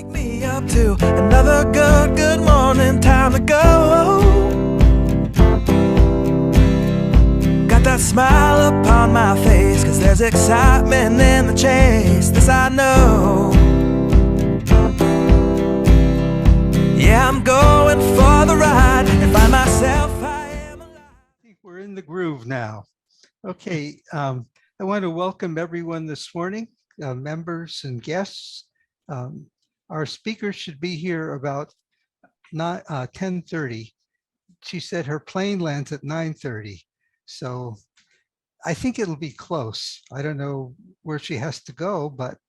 Wake me up to another good morning, time to go. Got that smile upon my face, 'cause there's excitement in the chase, this I know. Yeah, I'm going for the ride and find myself, I am alive. I think we're in the groove now. Okay, I want to welcome everyone this morning, members and guests. Our speaker should be here about 10:30. She said her plane lands at 9:30. So I think it'll be close. I don't know where she has to go, but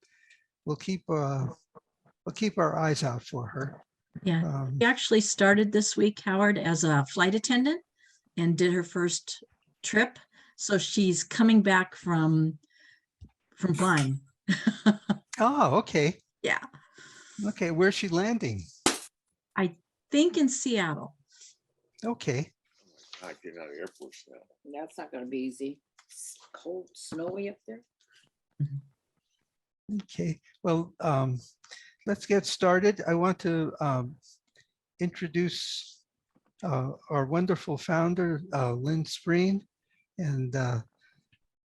we'll keep our eyes out for her. Yeah, she actually started this week, Howard, as a flight attendant and did her first trip. So she's coming back from flying. Oh, okay. Yeah, Okay, where's she landing? I think in Seattle. Okay. Not getting out of the airport now. That's not gonna be easy. It's cold, snowy up there. Okay, well, let's get started. I want to introduce our wonderful founder, Lynn Spreen. And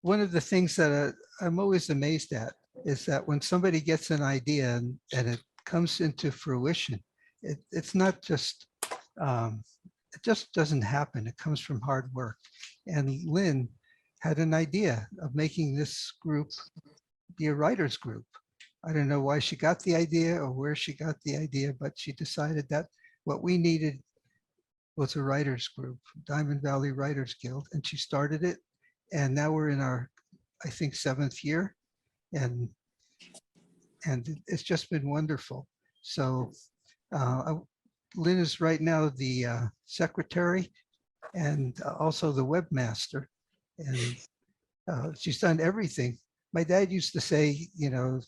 one of the things that I'm always amazed at is that when somebody gets an idea and it comes into fruition, it's not just, it just doesn't happen. It comes from hard work. And Lynn had an idea of making this group be a writers group. I don't know why she got the idea or where she got the idea, but she decided that what we needed was a writers group, Diamond Valley Writers Guild, and she started it. And now we're in our, I think, 7th year, and it's just been wonderful. So Lynn is right now the secretary and also the webmaster, and she's done everything. My dad used to say, you know,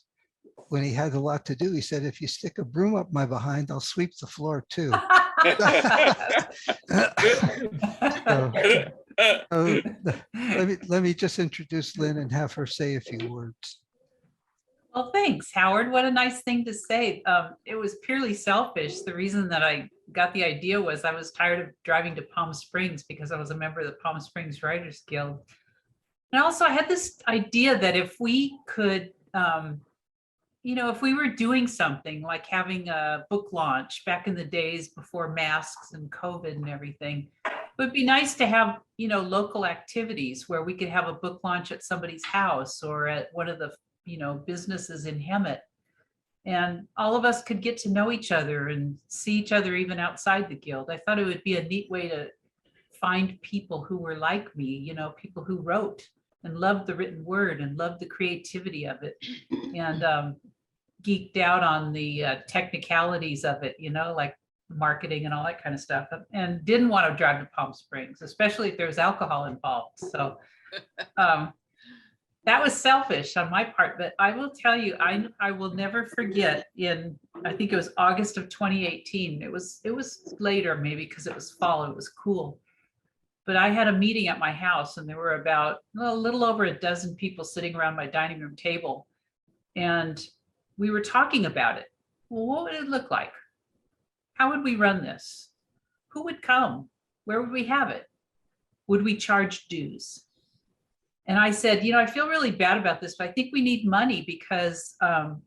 when he had a lot to do, he said, if you stick a broom up my behind, I'll sweep the floor too. Let me just introduce Lynn and have her say a few words. Well, thanks, Howard. What a nice thing to say. It was purely selfish. The reason that I got the idea was I was tired of driving to Palm Springs because I was a member of the Palm Springs Writers Guild. And also I had this idea that if we could, you know, if we were doing something like having a book launch back in the days before masks and COVID and everything, it would be nice to have, you know, local activities where we could have a book launch at somebody's house or at one of the, you know, businesses in Hemet. And all of us could get to know each other and see each other even outside the guild. I thought it would be a neat way to find people who were like me, you know, people who wrote and loved the written word and loved the creativity of it, and geeked out on the technicalities of it, you know, like marketing and all that kind of stuff, and didn't want to drive to Palm Springs, especially if there was alcohol involved. So that was selfish on my part, but I will tell you, I will never forget, in, I think it was August of 2018. It was later, maybe because it was fall, it was cool. But I had a meeting at my house and there were about a little over a dozen people sitting around my dining room table. And we were talking about it. Well, what would it look like? How would we run this? Who would come? Where would we have it? Would we charge dues? And I said, you know, I feel really bad about this, but I think we need money because,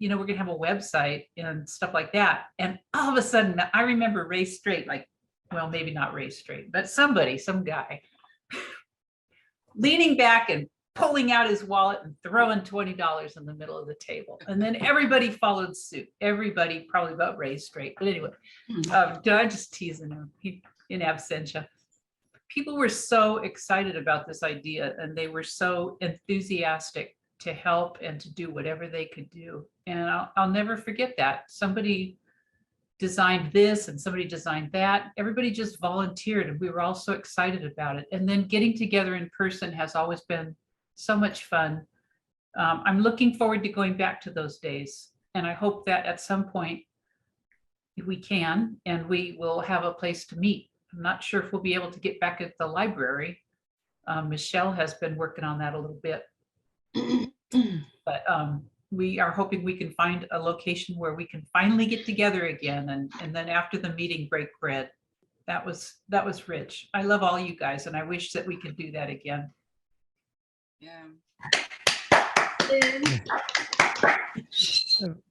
you know, we're going to have a website and stuff like that. And all of a sudden, I remember Ray Straight, like, well, maybe not Ray Straight, but somebody, some guy, leaning back and pulling out his wallet and throwing $20 in the middle of the table. And then everybody followed suit. Everybody, probably about Ray Straight. But anyway, I'm just teasing him in absentia. People were so excited about this idea and they were so enthusiastic to help and to do whatever they could do. And I'll never forget that. Somebody designed this and somebody designed that. Everybody just volunteered and we were all so excited about it. And then getting together in person has always been so much fun. I'm looking forward to going back to those days. And I hope that at some point we can, and we will have a place to meet. I'm not sure if we'll be able to get back at the library. Michelle has been working on that a little bit. But we are hoping we can find a location where we can finally get together again, and then after the meeting, break bread. That was rich. I love all you guys, and I wish that we could do that again. Yeah.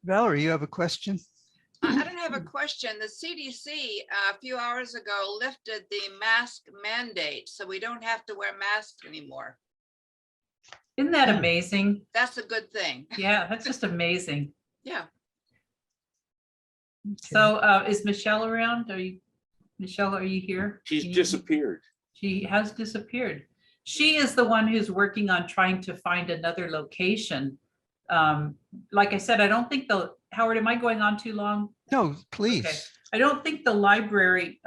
Valerie, you have a question? I don't have a question. The CDC a few hours ago lifted the mask mandate, so we don't have to wear masks anymore. Isn't that amazing? That's a good thing. Yeah, that's just amazing. Yeah. So is Michelle around? Michelle, are you here? She's disappeared. She has disappeared. She is the one who's working on trying to find another location. Like I said, I don't think Howard, am I going on too long? No, please. Okay. I don't think the library,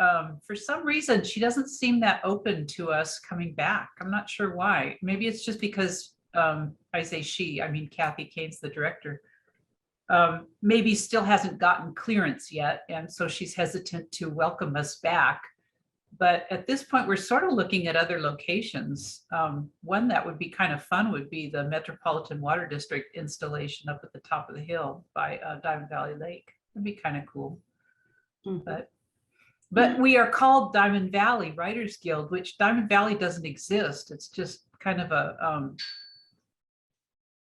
for some reason, she doesn't seem that open to us coming back. I'm not sure why. Maybe it's just because I say she, I mean, Kathy Kane's the director. Maybe still hasn't gotten clearance yet. And so she's hesitant to welcome us back. But at this point, we're sort of looking at other locations. One that would be kind of fun would be the Metropolitan Water District installation up at the top of the hill by Diamond Valley Lake. It'd be kind of cool. But we are called Diamond Valley Writers Guild, which Diamond Valley doesn't exist. It's just kind of a,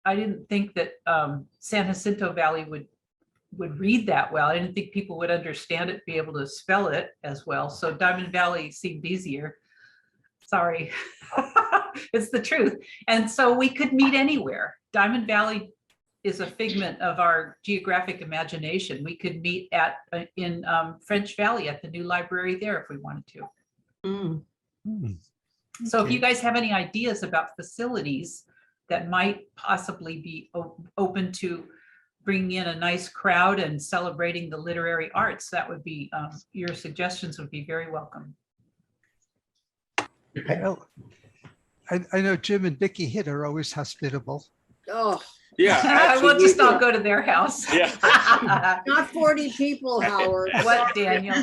I didn't think that San Jacinto Valley would read that well. I didn't think people would understand it, be able to spell it as well. So Diamond Valley seemed easier. Sorry, it's the truth. And so we could meet anywhere. Diamond Valley is a figment of our geographic imagination. We could meet in French Valley at the new library there if we wanted to. So if you guys have any ideas about facilities that might possibly be open to bringing in a nice crowd and celebrating the literary arts, that would be, your suggestions would be very welcome. I know Jim and Vicky Hitt are always hospitable. Oh, Yeah. We'll just all go to their house. Yeah. not 40 people, Howard. What, Daniel?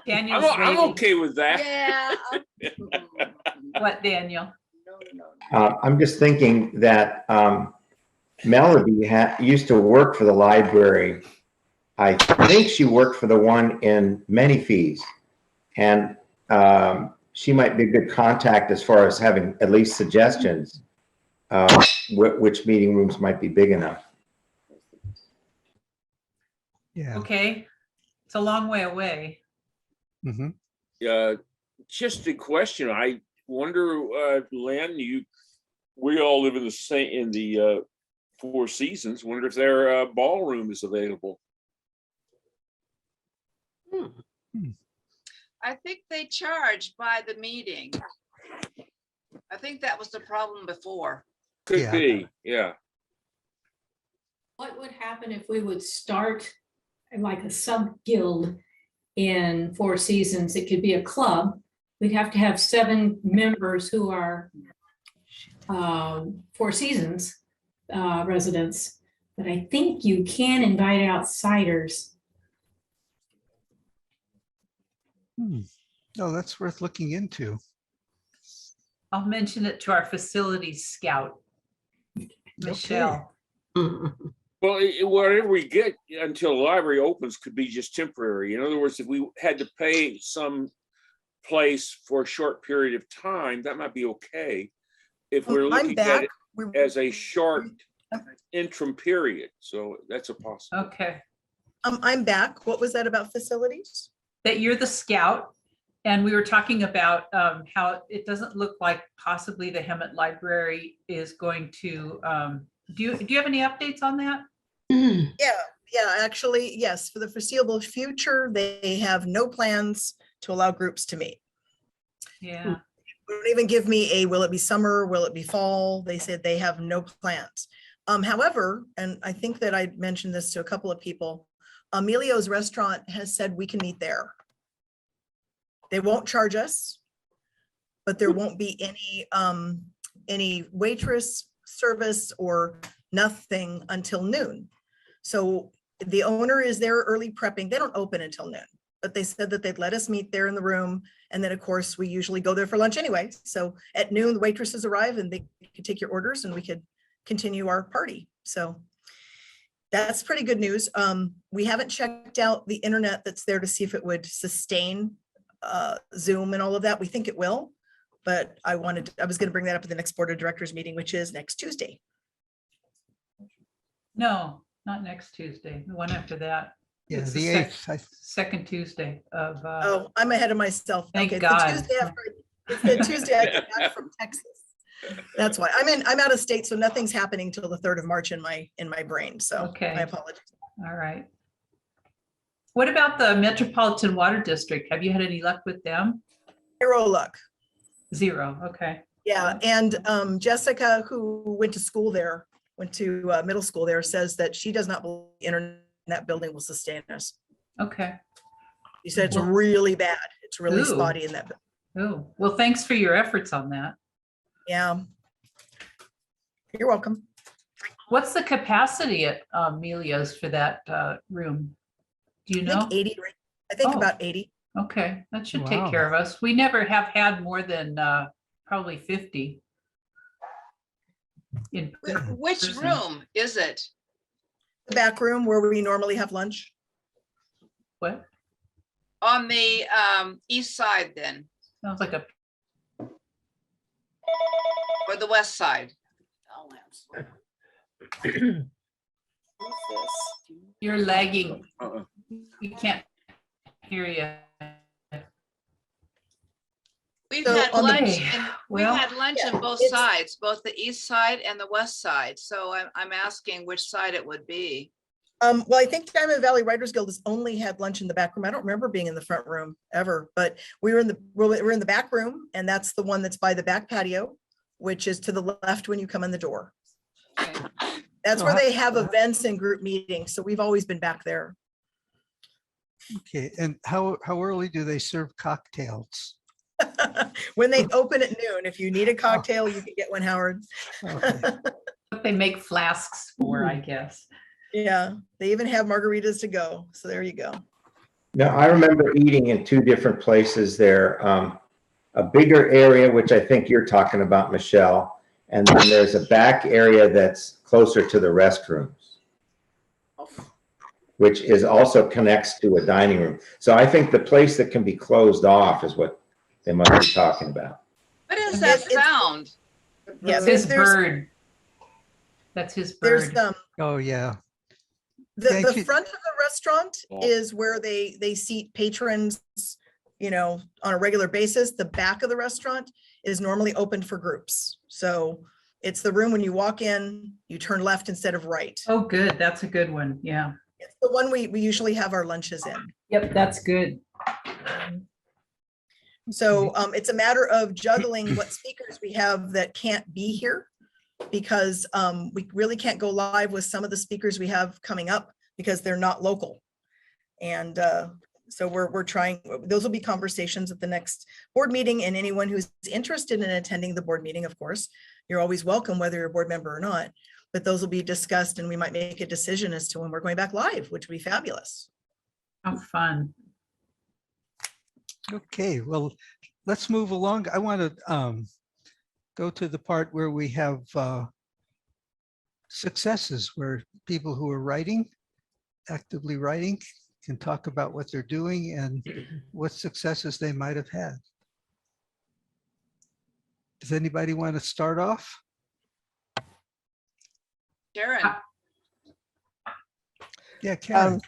Daniel's I'm raving. okay with that. Yeah. What, Daniel? No. I'm just thinking that Melody used to work for the library. I think she worked for the one in Menifees, and she might be a good contact as far as having at least suggestions which meeting rooms might be big enough. Yeah. Okay, it's a long way away. Just a question. I wonder, Len, we all live in the Four Seasons. Wonder if their ballroom is available. I think they charge by the meeting. I think that was the problem before. Could be, yeah. What would happen if we would start like a sub guild in Four Seasons? It could be a club. We'd have to have 7 members who are Four Seasons residents, but I think you can invite outsiders. No, that's worth looking into. I'll mention it to our facilities scout, Michelle. Well, whatever we get until the library opens could be just temporary. In other words, if we had to pay some place for a short period of time, that might be okay. If we're looking at it as a short interim period, so that's a possibility. Okay. I'm back. What was that about facilities? That you're the scout, and we were talking about how it doesn't look like possibly the Hemet Library is going to. Do you have any updates on that? Yeah, actually, yes. For the foreseeable future, they have no plans to allow groups to meet. Yeah. They don't even give me will it be summer, will it be fall? They said they have no plans. However, and I think that I mentioned this to a couple of people, Emilio's restaurant has said we can meet there. They won't charge us, but there won't be any waitress service or nothing until noon. So the owner is there early prepping. They don't open until noon, but they said that they'd let us meet there in the room. And then of course we usually go there for lunch anyway. So at noon, the waitresses arrive and they could take your orders and we could continue our party. So That's pretty good news. We haven't checked out the internet that's there to see if it would sustain Zoom and all of that. We think it will, but I was going to bring that up at the next board of directors meeting, which is next Tuesday. No, not next Tuesday, the one after that. Yeah, It's the 8th. Second Tuesday of, Oh, I'm ahead of myself. Thank Okay, God. it's the Tuesday I get back from Texas. That's why I'm out of state, so nothing's happening till the 3rd of March in my brain. So Okay. I apologize. all right. What about the Metropolitan Water District? Have you had any luck with them? Zero luck. Zero, okay. Yeah, and Jessica, who went to school there, went to middle school there, says that she does not believe the internet building will sustain us. Okay. She said it's Well- really bad. It's really Ooh. spotty in that. Oh, well, thanks for your efforts on that. Yeah. You're welcome. What's the capacity at Amelia's for that room? Do you I know? think 80, right? I think Oh. about 80. Okay, that should take Wow. care of us. We never have had more than probably 50. In Which person. room is it? The back room where we normally have lunch. What? On the east side then, Sounds like a, or the west side? you're lagging. Uh-uh. We can't hear you. We've So had on the- lunch, Okay, we've well, had lunch on both it's- sides, both the east side and the west side. So I'm asking which side it would be. Well, I think Diamond Valley Writers Guild has only had lunch in the back room. I don't remember being in the front room ever, but we're in the back room, and that's the one that's by the back patio, which is to the left when you come in the door. That's where they have events and group meetings. So we've always been back there. Okay, and how early do they serve cocktails? When they open at noon, if you need a cocktail, you can get one, Howard. Okay. what they make flasks for, I guess. Yeah, they even have margaritas to go. So there you go. No, I remember eating in two different places there. A bigger area, which I think you're talking about, Michelle, and then there's a back area that's closer to the restrooms, which is also connects to a dining room. So I think the place that can be closed off is what they must be talking about. What is that It's- sound? Yeah, That's his there's- bird. That's his There's bird. Oh, yeah. the Thank you. front of the restaurant Yeah. is where they seat patrons, on a regular basis. The back of the restaurant is normally open for groups. So it's the room when you walk in, you turn left instead of right. Oh, good. That's a good one. Yeah. It's the one we usually have our lunches in. Yep, that's good. So it's a matter of juggling what speakers we have that can't be here, because we really can't go live with some of the speakers we have coming up because they're not local. And so we're trying, those will be conversations at the next board meeting, and anyone who's interested in attending the board meeting, of course, you're always welcome, whether you're a board member or not, but those will be discussed and we might make a decision as to when we're going back live, which would be fabulous. How fun. Okay, well, let's move along. I want to go to the part where we have successes, where people who are writing, actively writing, can talk about what they're doing and what successes they might have had. Does anybody want to start off? Sharon, Yeah, Karen.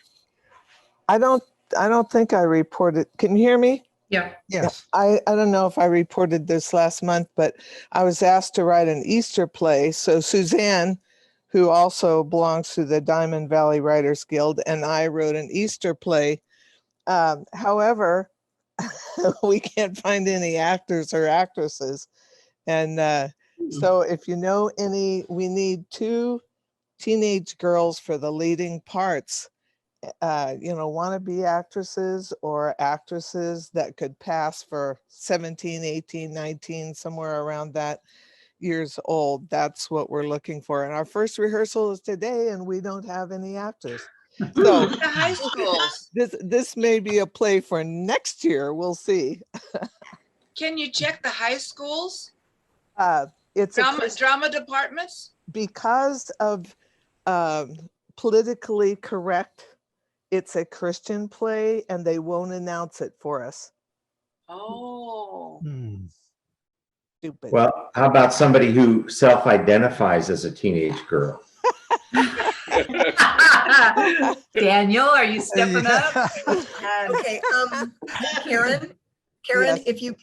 I don't think I reported. Can you hear me? Yeah. Yes. I don't know if I reported this last month, but I was asked to write an Easter play. So Suzanne, who also belongs to the Diamond Valley Writers Guild, and I wrote an Easter play. However, we can't find any actors or actresses. And so if you know any, we need 2 teenage girls for the leading parts. Wannabe actresses or actresses that could pass for 17, 18, 19, somewhere around that years old. That's what we're looking for. And our first rehearsal is today, and we don't have any actors. So the high schools, this may be a play for next year. We'll see. can you check the high schools? It's a Drama departments? because of politically correct. It's a Christian play and they won't announce it for us. Oh, Stupid. Well, how about somebody who self-identifies as a teenage girl? Daniel, are you stepping up? Okay, Karen, Yes. if you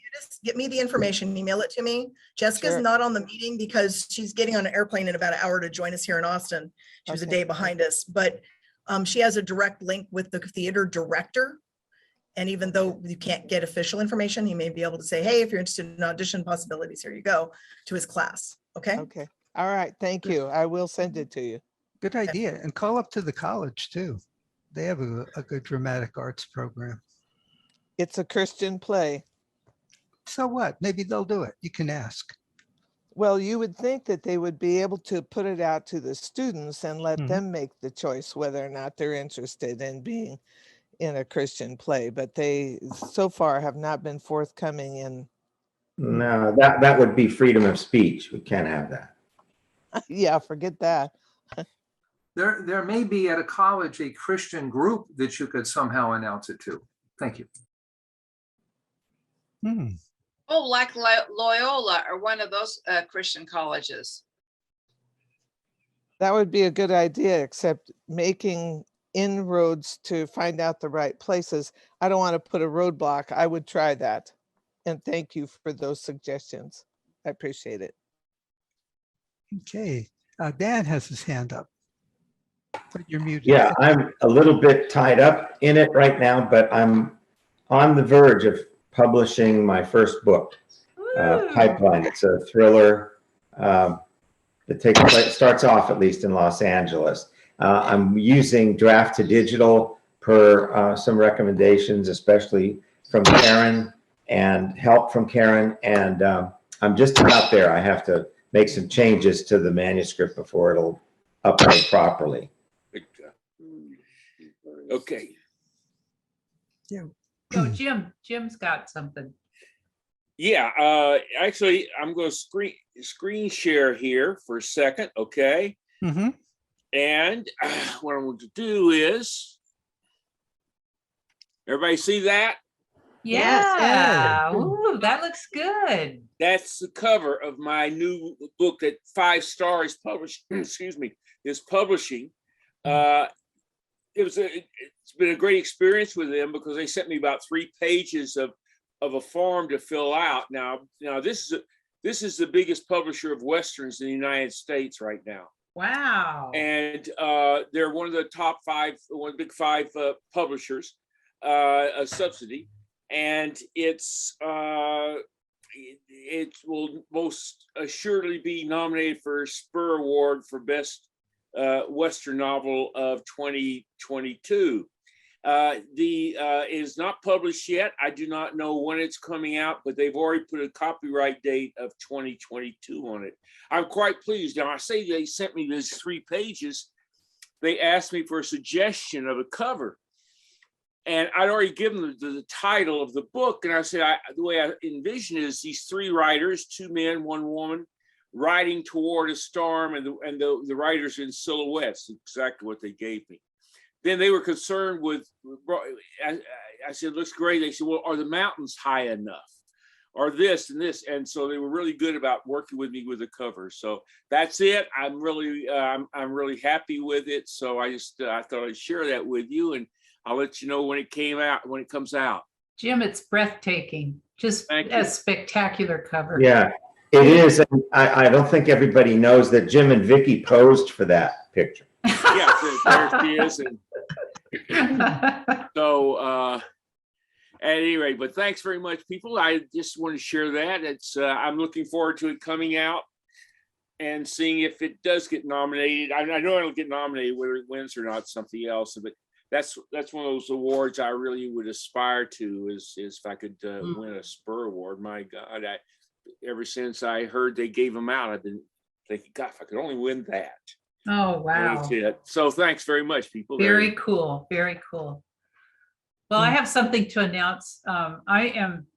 get me the information, email it to me. Jessica's Sure. not on the meeting because she's getting on an airplane in about an hour to join us here in Austin. She was a Okay. day behind us, but she has a direct link with the theater director. And even though you can't get official information, he may be able to say, hey, if you're interested in audition possibilities, here you go, to his class. Okay? Okay. All right. Thank you. I will send it to you. Good idea. And call up to the college too. They have a good dramatic arts program. It's a Christian play. So what? Maybe they'll do it. You can ask. Well, you would think that they would be able to put it out to the students and let Mhm. them make the choice whether or not they're interested in being in a Christian play, but they so far have not been forthcoming in, No, that would be freedom of speech. We can't have that. yeah, forget that. There may be at a college a Christian group that you could somehow announce it to. Thank you. oh, like Loyola or one of those Christian colleges. That would be a good idea, except making inroads to find out the right places. I don't want to put a roadblock. I would try that. And thank you for those suggestions. I appreciate it. Okay. Dan has his hand up. But you're muted. Yeah, I'm a little bit tied up in it right now, but I'm on the verge of publishing my first book, Pipeline. It's a thriller that takes place, starts off at least in Los Angeles. I'm using draft to digital per some recommendations, especially from Karen and help from Karen. And I'm just about there. I have to make some changes to the manuscript before it'll upload properly. Okay. Oh, Jim's got something. Yeah, actually, I'm going to screen share here for a second, okay? Mm-hmm. And what I'm going to do is, everybody see that? Yeah. Ooh, that looks good. That's the cover of my new book that 5 Stars published, excuse me, is publishing. It's been a great experience with them because they sent me about 3 pages of a form to fill out. Now this is the biggest publisher of Westerns in the United States right now. Wow. And they're one of the top 5, one of the big 5 publishers, a subsidy. And it will most assuredly be nominated for a Spur Award for Best Western Novel of 2022. It is not published yet. I do not know when it's coming out, but they've already put a copyright date of 2022 on it. I'm quite pleased. Now, I say they sent me these 3 pages. They asked me for a suggestion of a cover. And I'd already given them the title of the book. And I said, the way I envision it is these 3 writers, 2 men, 1 woman, riding toward a storm, and the writers in silhouettes, exactly what they gave me. Then they were concerned with, I said, looks great. They said, well, are the mountains high enough? Or this and this. And so they were really good about working with me with the cover. So that's it. I'm really happy with it. So I thought I'd share that with you, and I'll let you know when it comes out. Jim, it's breathtaking. Just a spectacular cover. Yeah, it is. And I don't think everybody knows that Jim and Vicky posed for that picture. Yeah, so there she is. And so at any rate, but thanks very much, people. I just want to share that. It's I'm looking forward to it coming out and seeing if it does get nominated. I know it'll get nominated, whether it wins or not, something else. But that's one of those awards I really would aspire to, is if I could win a Spur Award. My God, ever since I heard they gave them out, I've been thinking, God, if I could only win that. Oh, wow. That's it. So thanks very much, people. Very cool. Very cool. Well, I have something to announce. I am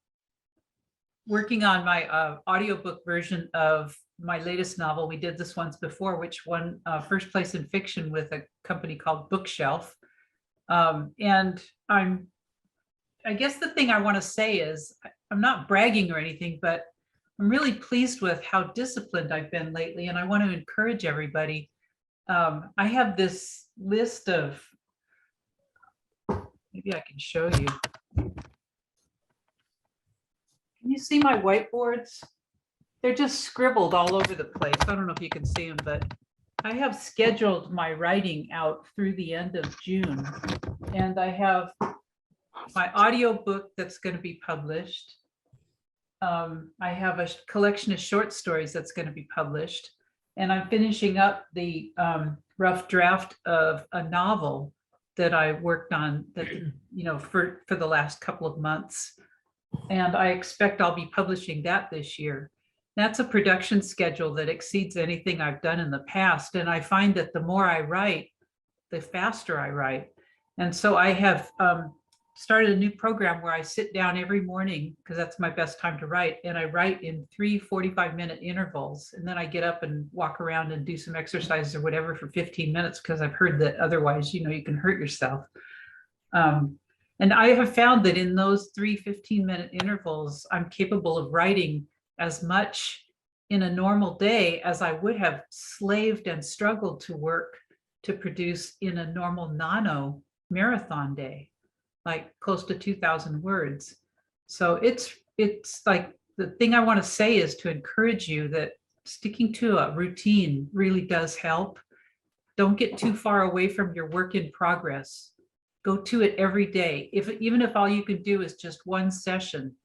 working on my audiobook version of my latest novel. We did this once before, which won first place in fiction with a company called Bookshelf. And I guess the thing I want to say is, I'm not bragging or anything, but I'm really pleased with how disciplined I've been lately. And I want to encourage everybody. I have this list of, maybe I can show you. Can you see my whiteboards? They're just scribbled all over the place. I don't know if you can see them, but I have scheduled my writing out through the end of June. And I have my audiobook that's going to be published. I have a collection of short stories that's going to be published. And I'm finishing up the rough draft of a novel that I worked on that, you know, for the last couple of months. And I expect I'll be publishing that this year. That's a production schedule that exceeds anything I've done in the past. And I find that the more I write, the faster I write. And so I have started a new program where I sit down every morning, because that's my best time to write, and I write in 3 45-minute intervals. And then I get up and walk around and do some exercises or whatever for 15 minutes, because I've heard that otherwise, you know, you can hurt yourself. And I have found that in those 3 15-minute intervals, I'm capable of writing as much in a normal day as I would have slaved and struggled to work to produce in a normal nano marathon day, like close to 2,000 words. So it's like, the thing I want to say is to encourage you that sticking to a routine really does help. Don't get too far away from your work in progress. Go to it every day. Even if all you can do is just one session,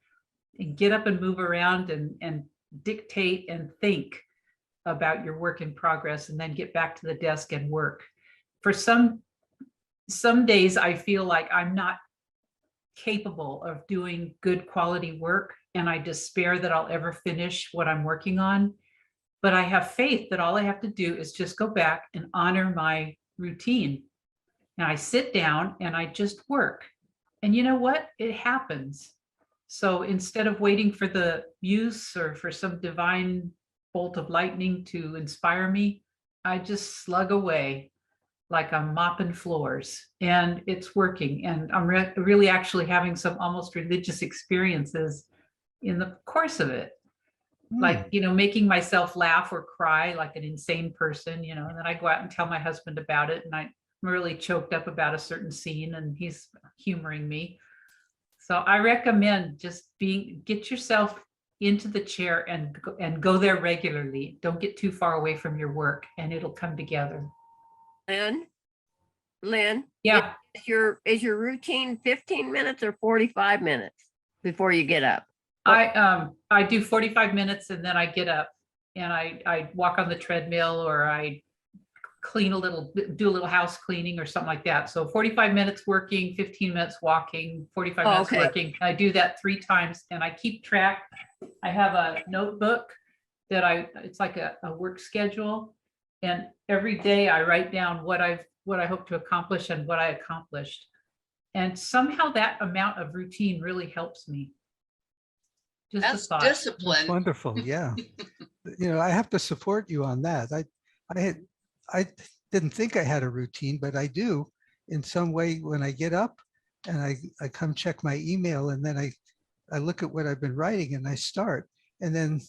and get up and move around and dictate and think about your work in progress, and then get back to the desk and work. For some days I feel like I'm not capable of doing good quality work, and I despair that I'll ever finish what I'm working on. But I have faith that all I have to do is just go back and honor my routine. And I sit down and I just work. And you know what? It happens. So instead of waiting for the muse or for some divine bolt of lightning to inspire me, I just slug away like I'm mopping floors, and it's working. And I'm really actually having some almost religious experiences in the course of it. Like, you know, making myself laugh or cry like an insane person, you know, and then I go out and tell my husband about it, and I'm really choked up about a certain scene, and he's humoring me. So I recommend just get yourself into the chair and go there regularly. Don't get too far away from your work, and it'll come together. Lynn, yeah, is your routine 15 minutes or 45 minutes before you get up? I do 45 minutes, and then I get up and I walk on the treadmill, or I do a little house cleaning or something like that. So 45 minutes working, 15 minutes walking, 45 minutes working. I do that 3 times, and I keep track. I have a notebook that it's like a work schedule. And every day I write down what I hope to accomplish and what I accomplished. And somehow that amount of routine really helps me. Just That's a thought. discipline. That's wonderful. Yeah. You know, I have to support you on that. I didn't think I had a routine, but I do in some way. When I get up and I come check my email, and then I look at what I've been writing, and I start. And then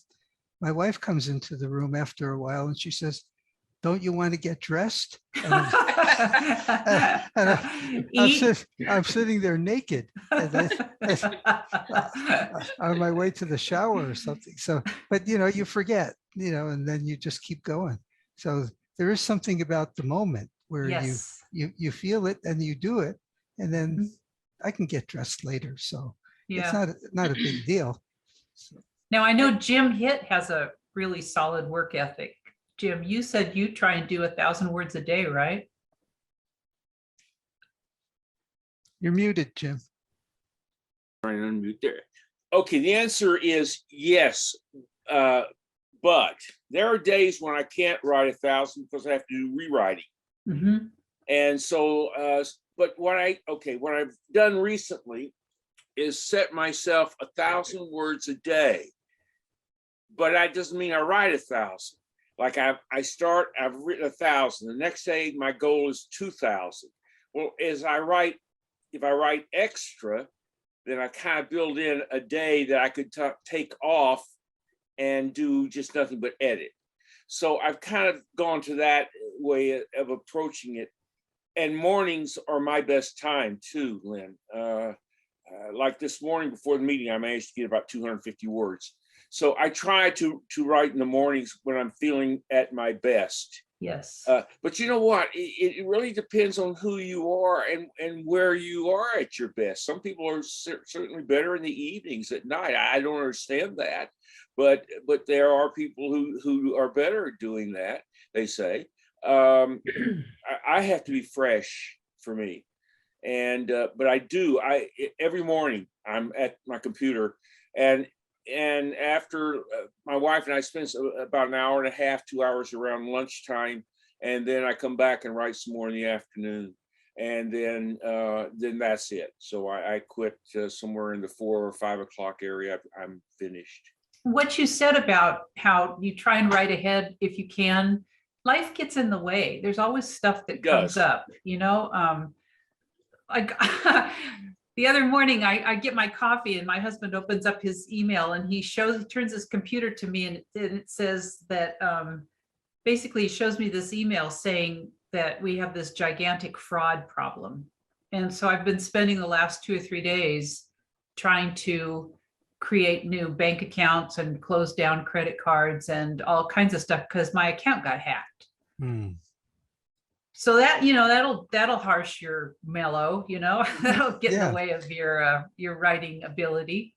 my wife comes into the room after a while, and she says, "Don't you want to get dressed?" And I'm sitting there naked, and on my way to the shower or something. So, but you know, you forget, you know, and then you just keep going. So there is something about the moment where you feel it and you do it, and then I can get dressed later. So it's not a big deal. So. Now I know Jim Hitt has a really solid work ethic. Jim, you said you try and do 1,000 words a day, right? You're muted, Jim. Trying to unmute there. Okay, the answer is yes, but there are days when I can't write 1,000 because I have to do rewriting. Mm-hmm. And so, but what I've done recently is set myself 1,000 words a day, but that doesn't mean I write 1,000. Like I've written 1,000. The next day, my goal is 2,000. Well, if I write extra, then I kind of build in a day that I could take off and do just nothing but edit. So I've kind of gone to that way of approaching it. And mornings are my best time too, Lynn. Like this morning before the meeting, I managed to get about 250 words. So I try to write in the mornings when I'm feeling at my best. Yes. But you know what? It really depends on who you are and where you are at your best. Some people are certainly better in the evenings at night. I don't understand that, but there are people who are better at doing that, they say. I have to be fresh for me. And but every morning I'm at my computer, and after my wife and I spend about an hour and a half, 2 hours around lunchtime, and then I come back and write some more in the afternoon, and then that's it. So I quit somewhere in the 4 or 5 o'clock area. I'm finished. What you said about how you try and write ahead if you can, life gets in the way. There's always stuff that comes up, like the other morning I get my coffee and my husband opens up his email and he turns his computer to me, and it says that basically shows me this email saying that we have this gigantic fraud problem. And so I've been spending the last 2 or 3 days trying to create new bank accounts and close down credit cards and all kinds of stuff because my account got hacked. So that, that'll harsh your mellow, that'll get in the way of your writing ability.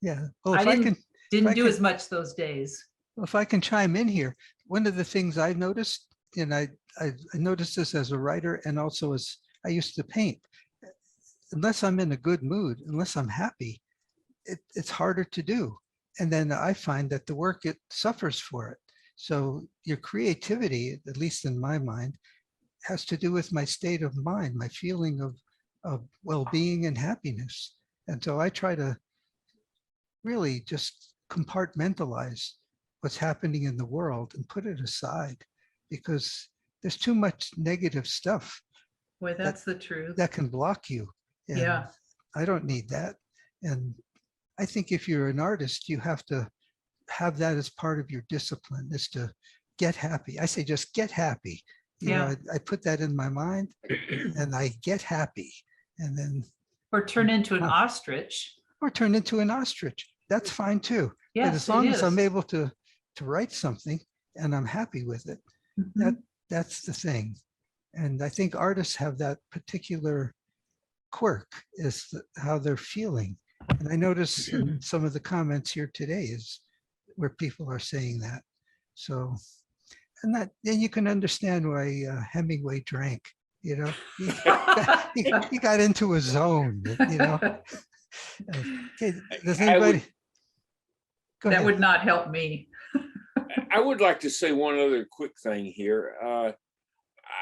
Yeah. Well, I didn't do as much those days. Well, if I can chime in here, one of the things I noticed, and I noticed this as a writer and also as I used to paint, unless I'm in a good mood, unless I'm happy, it's harder to do. And then I find that the work, it suffers for it. So your creativity, at least in my mind, has to do with my state of mind, my feeling of well-being and happiness. And so I try to really just compartmentalize what's happening in the world and put it aside, because there's too much negative stuff. Boy, that's the truth. That can block you. And yeah. I don't need that. And I think if you're an artist, you have to have that as part of your discipline, is to get happy. I say just get happy. I put that in my mind and I get happy. And then or turn into an ostrich. Or turn into an ostrich. That's fine too. Yes, but as long as I'm able to write something and I'm happy with it, that's the thing. And I think artists have that particular quirk, is how they're feeling. And I notice in some of the comments here today is where people are saying that. So, and then you can understand why Hemingway drank, he got into a zone, Okay, does anybody? That would not help me. I would like to say one other quick thing here.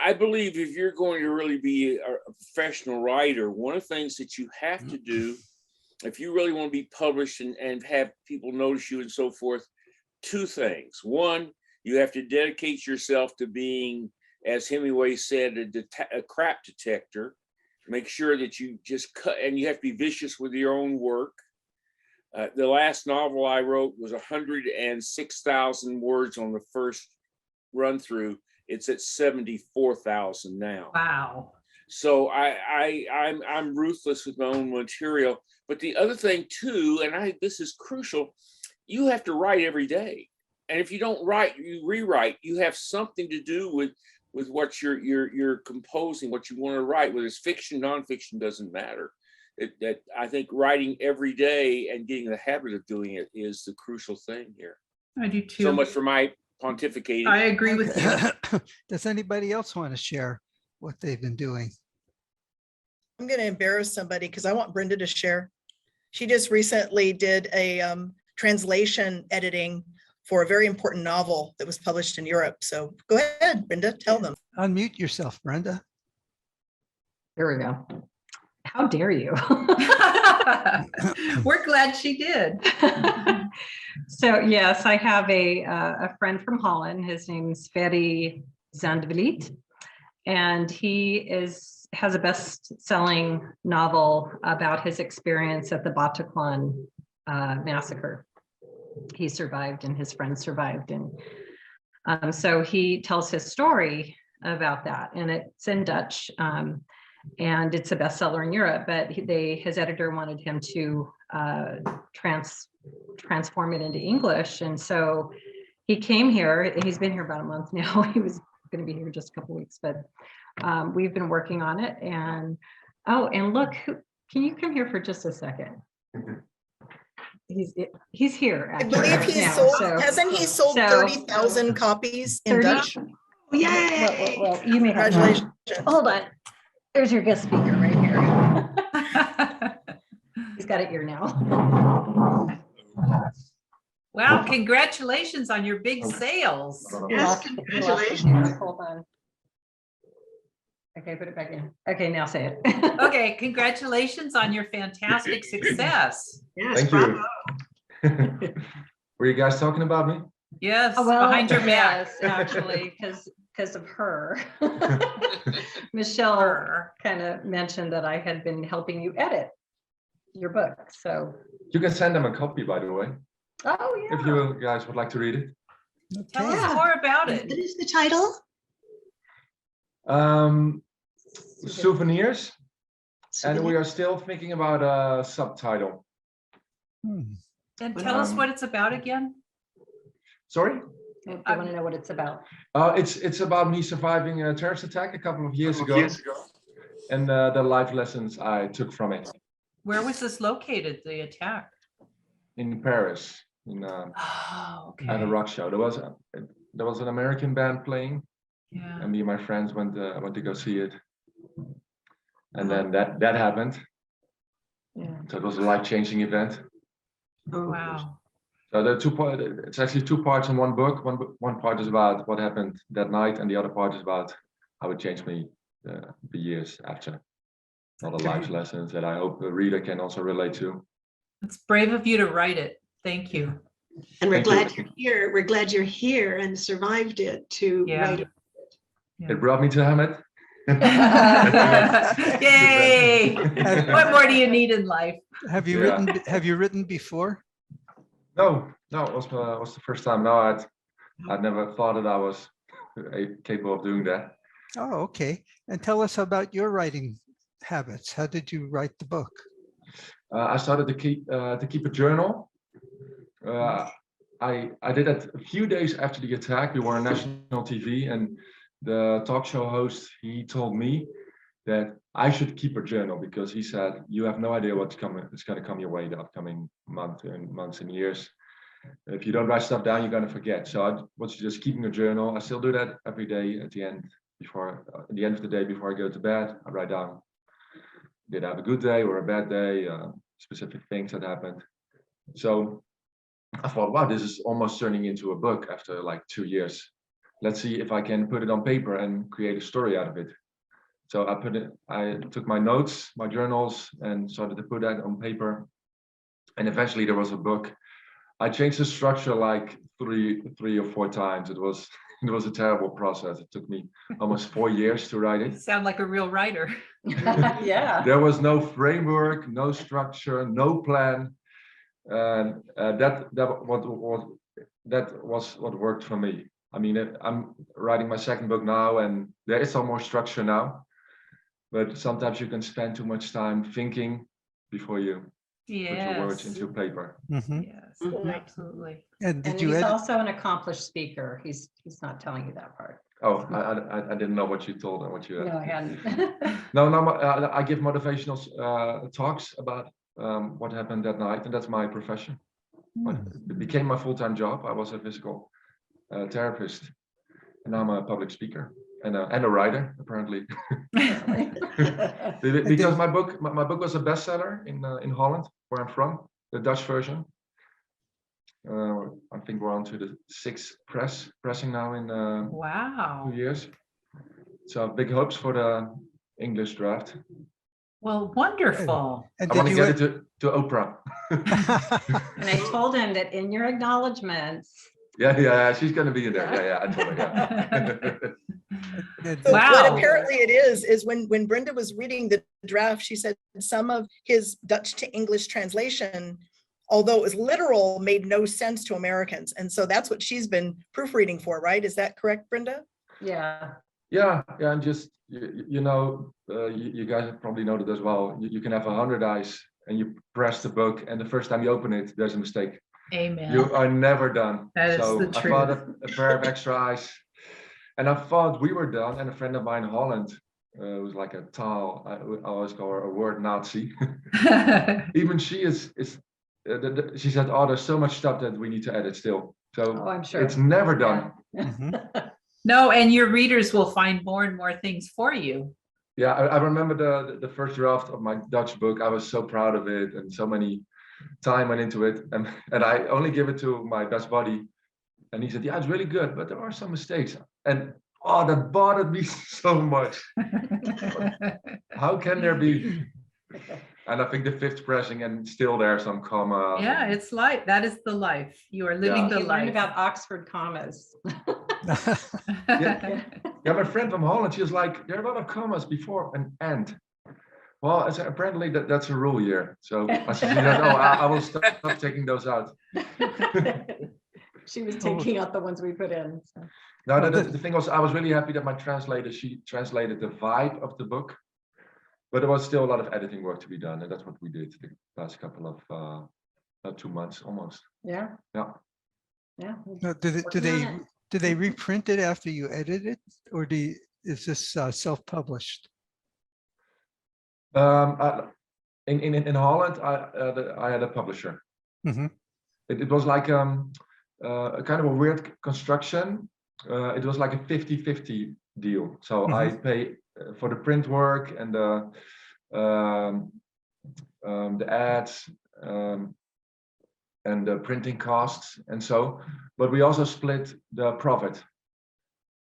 I believe if you're going to really be a professional writer, one of the things that you have to do, if you really want to be published and have people notice you and so forth, 2 things. One, you have to dedicate yourself to being, as Hemingway said, a crap detector. Make sure that you just cut, and you have to be vicious with your own work. The last novel I wrote was 106,000 words on the first run through. It's at 74,000 now. Wow. So I'm ruthless with my own material. But the other thing too, and this is crucial, you have to write every day. And if you don't write, you rewrite. You have something to do with what you're composing, what you want to write, whether it's fiction, nonfiction, doesn't matter. That I think writing every day and getting the habit of doing it is the crucial thing here. I do too. So much for my pontificating. I agree with you. Does anybody else want to share what they've been doing? I'm going to embarrass somebody because I want Brenda to share. She just recently did a translation editing for a very important novel that was published in Europe. So go ahead, Brenda, tell them. Unmute yourself, Brenda. There we go. How dare you? We're glad she did. So yes, I have a friend from Holland. His name's Ferry Zandvliet, and he has a best-selling novel about his experience at the Bataclan massacre. He survived, and his friends survived, and so he tells his story about that, and it's in Dutch. And it's a bestseller in Europe, but his editor wanted him to transform it into English. And so he came here. He's been here about a month now. He was going to be here just a couple of weeks, but we've been working on it. And and look, can you come here for just a second? He's here. I believe he's sold, hasn't he sold 30,000 copies in 30? Dutch? Yay! Well, you may have. Congratulations. Hold on. There's your guest speaker right here. He's got an ear now. Wow, congratulations on your big sales. Yes, congratulations. Hold on. Okay, put it back in. Okay, now say it. Okay, congratulations on your fantastic success. Yes, thank you. Were you guys talking about me? Yes, well, behind your back. Yes, actually, because of her. Michelle kind of mentioned that I had been helping you edit your book. So You can send them a copy, by the way, oh yeah. if you guys would like to read it. Tell us more about it. What is the title? Souvenirs, and we are still thinking about a subtitle. And tell us what it's about again. Sorry? I want to know what it's about. It's about me surviving a terrorist attack a couple of years ago, and the life lessons I took from it. Where was this located, the attack? In Paris, at a rock show. There was an American band playing, and me and my friends went to go see it, and then that happened. Yeah. So it was a life-changing event. Oh, wow. So there are two parts. It's actually two parts in one book. One part is about what happened that night, and the other part is about how it changed me the years after. All the life lessons that I hope the reader can also relate to. It's brave of you to write it. Thank you. And we're glad you're here. We're glad you're here and survived it to write it. It brought me to Hamed. Yay! What more do you need in life? Have you written before? No, it was the first time. No, I'd never thought that I was capable of doing that. Oh, okay. And tell us about your writing habits. How did you write the book? I started to keep a journal. I did that a few days after the attack. We were on national TV, and the talk show host, he told me that I should keep a journal, because he said, you have no idea what's going to come your way the upcoming months and years. If you don't write stuff down, you're going to forget. So I was just keeping a journal. I still do that every day at the end of the day before I go to bed. I write down, did I have a good day or a bad day, specific things that happened. So I thought, wow, this is almost turning into a book after like 2 years. Let's see if I can put it on paper and create a story out of it. So I took my notes, my journals, and started to put that on paper. And eventually there was a book. I changed the structure like three or four times. It was a terrible process. It took me almost 4 years to write it. Sound like a real writer. Yeah. There was no framework, no structure, no plan. And that was what worked for me. I mean, I'm writing my second book now, and there is some more structure now. But sometimes you can spend too much time thinking before you put your words into paper. Mm-hmm. Yes, absolutely. And he's also an accomplished speaker. He's not telling you that part. Oh, I didn't know what you told and what you had. No, I hadn't. No, I give motivational talks about what happened that night, and that's my profession. It became my full-time job. I was a physical therapist, and now I'm a public speaker and a writer, apparently. Because my book was a bestseller in Holland, where I'm from, the Dutch version. I think we're on to the 6th pressing now in 2 years. So big hopes for the English draft. Well, wonderful. And I want did to you, get it to Oprah. And I told him that in your acknowledgements. Yeah, she's going to be in there. Yeah, I told her. Yeah. So Wow. what apparently it is when Brenda was reading the draft, she said some of his Dutch to English translation, although it was literal, made no sense to Americans. And so that's what she's been proofreading for, right? Is that correct, Brenda? Yeah. Yeah, and just you guys probably know that as well. You can have 100 eyes, and you press the book, and the first time you open it, there's a mistake. Amen. You are never done. That is so the I bought truth. a pair of extra eyes, and I thought we were done. And a friend of mine in Holland was like a tall, I always call her a word Nazi. Even she is. She said, "Oh, there's so much stuff that we need to edit still." So Oh, I'm sure. it's never done. No, and your readers will find more and more things for you. Yeah, I remember the first draft of my Dutch book. I was so proud of it, and so many time went into it. And I only give it to my best buddy, and he said, "Yeah, it's really good, but there are some mistakes." And oh, that bothered me so much. How can there be? And I think the fifth pressing, and still there are some commas. Yeah, it's life. That is the life. You are living the You learned life. about Oxford commas. Yeah, my friend from Holland, she was like, there are a lot of commas before an and. Well, apparently that's a rule here. So I said, I will stop taking those out. She was taking out the ones we put in. So. No, the thing was, I was really happy that my translator, she translated the vibe of the book, but there was still a lot of editing work to be done. And that's what we did the last couple of 2 months almost. Yeah. Yeah. Yeah. no, do they reprint it after you edit it, or is this self-published? In Holland, I had a publisher. Mm-hmm. It was like a kind of a weird construction. It was like a 50-50 deal. So I pay for the print work and the ads and the printing costs and so, but we also split the profit.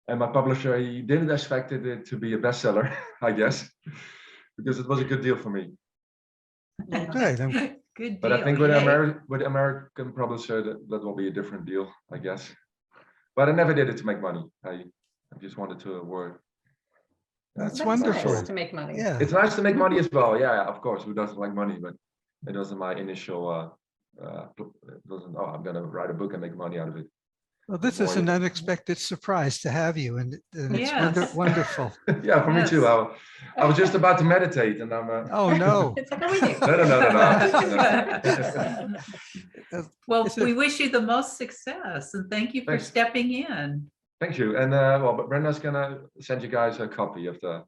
And my publisher, he didn't expect it to be a bestseller, I guess, because it was a good deal for me. Good. Good But I deal. think with Yay. with American publisher, that will be a different deal, I guess. But I never did it to make money. I just wanted to work. That's Nice wonderful. to make money. Yeah. It's nice to make money as well. Yeah, of course. Who doesn't like money? But it wasn't my initial. It wasn't. Oh, I'm gonna write a book and make money out of it. Well, this is an unexpected surprise to have you, and it's Yes. wonderful. Yeah, for me too. I was just about to meditate, and I'm. Oh no! It's like, oh, we do. No. Well, we wish you the most success and thank you for Thanks. stepping in. Thank you. And but Brenda's gonna send you guys a copy of the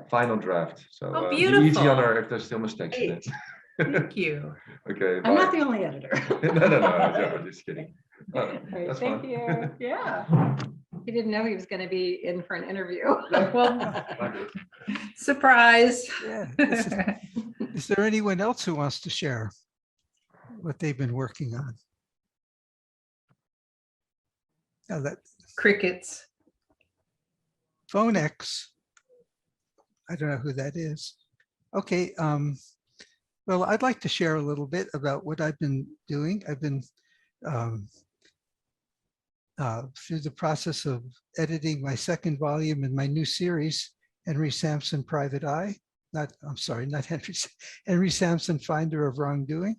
final draft. So Oh, be easy beautiful. on her if there's still mistakes in it. Thank you. Okay. I'm bye. not the only editor. No, just kidding. Oh, All right, that's thank fun. you. Yeah. He didn't know he was going to be in for an interview. Well, surprise. Yeah. Is there anyone else who wants to share what they've been working on? Oh, that Crickets. Phone X. I don't know who that is. Okay. Well, I'd like to share a little bit about what I've been doing. I've been through the process of editing my second volume in my new series, Henry Sampson, Private Eye. Not Henry Sampson, Finder of Wrongdoing.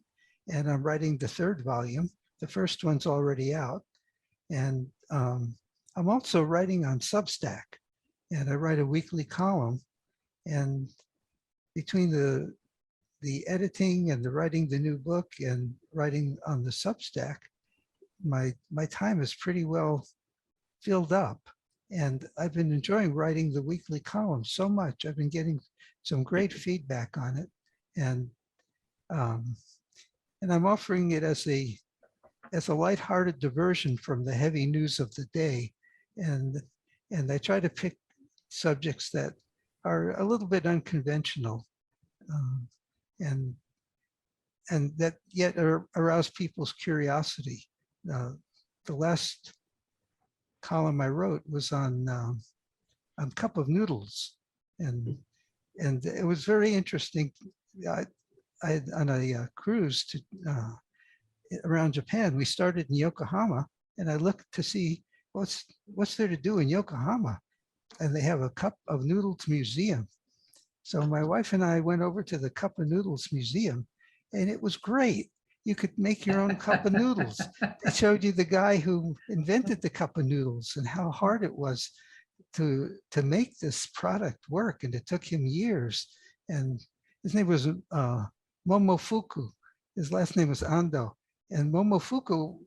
And I'm writing the third volume. The first one's already out. And I'm also writing on Substack, and I write a weekly column. And between the editing and the writing the new book and writing on the Substack, my time is pretty well filled up. And I've been enjoying writing the weekly column so much. I've been getting some great feedback on it. And I'm offering it as a lighthearted diversion from the heavy news of the day. And I try to pick subjects that are a little bit unconventional and that yet arouse people's curiosity. The last column I wrote was on cup of noodles, and And it was very interesting. I on a cruise to around Japan. We started in Yokohama, and I looked to see what's there to do in Yokohama, and they have a Cup of Noodles museum. So my wife and I went over to the Cup of Noodles museum, and it was great. You could make your own cup of noodles. They showed you the guy who invented the cup of noodles and how hard it was to make this product work, and it took him years. And his name was Momofuku. His last name was Ando, and Momofuku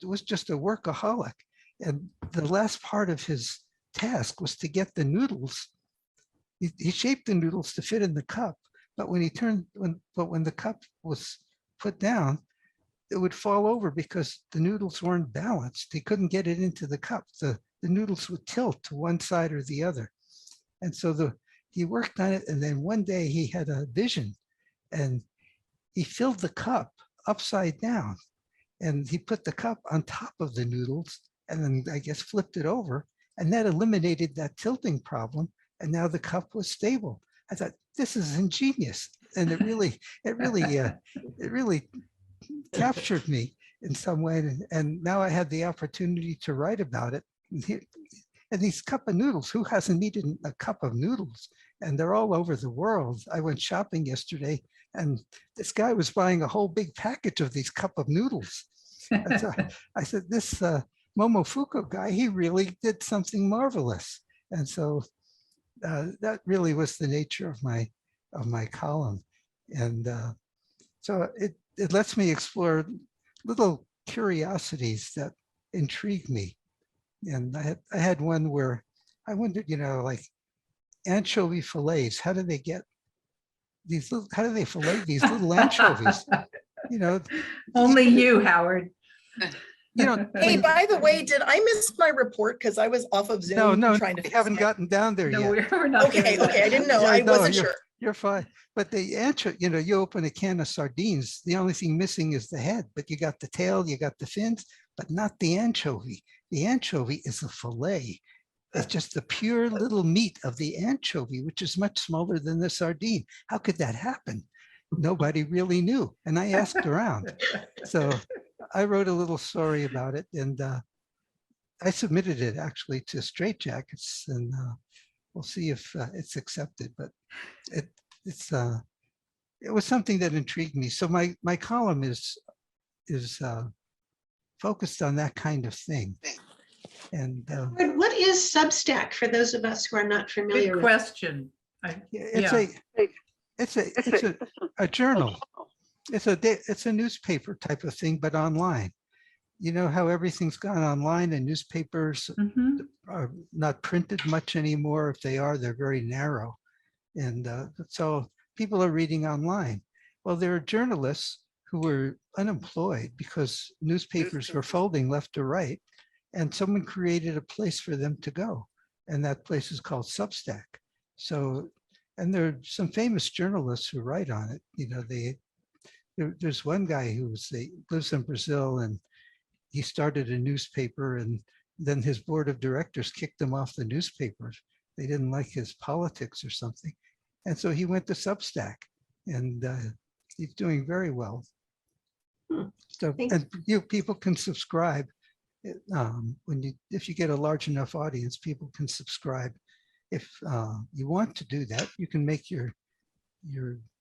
was just a workaholic. And the last part of his task was to get the noodles. He shaped the noodles to fit in the cup, but when the cup was put down, it would fall over because the noodles weren't balanced. He couldn't get it into the cup. The noodles would tilt to one side or the other. And so he worked on it, and then one day he had a vision, and he filled the cup upside down, and he put the cup on top of the noodles, and then I guess flipped it over, and that eliminated that tilting problem. And now the cup was stable. I thought, this is ingenious, and it really captured me in some way. And now I had the opportunity to write about it. And these cup of noodles, who hasn't eaten a cup of noodles? And they're all over the world. I went shopping yesterday, and this guy was buying a whole big package of these cup of noodles. And so I said, this Momofuku guy, he really did something marvelous. And so that really was the nature of my column. And so it lets me explore little curiosities that intrigue me. And I had one where I wondered, like anchovy fillets, how do they fillet these little anchovies? Only you, Howard. Hey, by the way, did I miss my report because I was off of Zoom No, trying to we haven't gotten down there No, yet. we're not. Okay, I didn't know. Yeah, I no, wasn't sure. You're fine. But the anchovy, you open a can of sardines, the only thing missing is the head, but you got the tail, you got the fins, but not the anchovy. The anchovy is a fillet. It's just the pure little meat of the anchovy, which is much smaller than the sardine. How could that happen? Nobody really knew. And I asked around. So I wrote a little story about it, and I submitted it actually to Straight Jackets, and we'll see if it's accepted. But it was something that intrigued me. So my column is focused on that kind of thing. And What is Substack for those of us who are not familiar Good with? question. it's a journal. It's a newspaper type of thing, but online. You know how everything's gone online, and newspapers are not printed much anymore. If they are, they're very narrow. And so people are reading online. Well, there are journalists who were unemployed because newspapers were folding left to right, and someone created a place for them to go. And that place is called Substack. So, and there are some famous journalists who write on it. There's one guy who lives in Brazil, and he started a newspaper, and then his board of directors kicked him off the newspapers. They didn't like his politics or something. And so he went to Substack, and he's doing very well. So, and people can subscribe. If you get a large enough audience, people can subscribe. If you want to do that, you can make your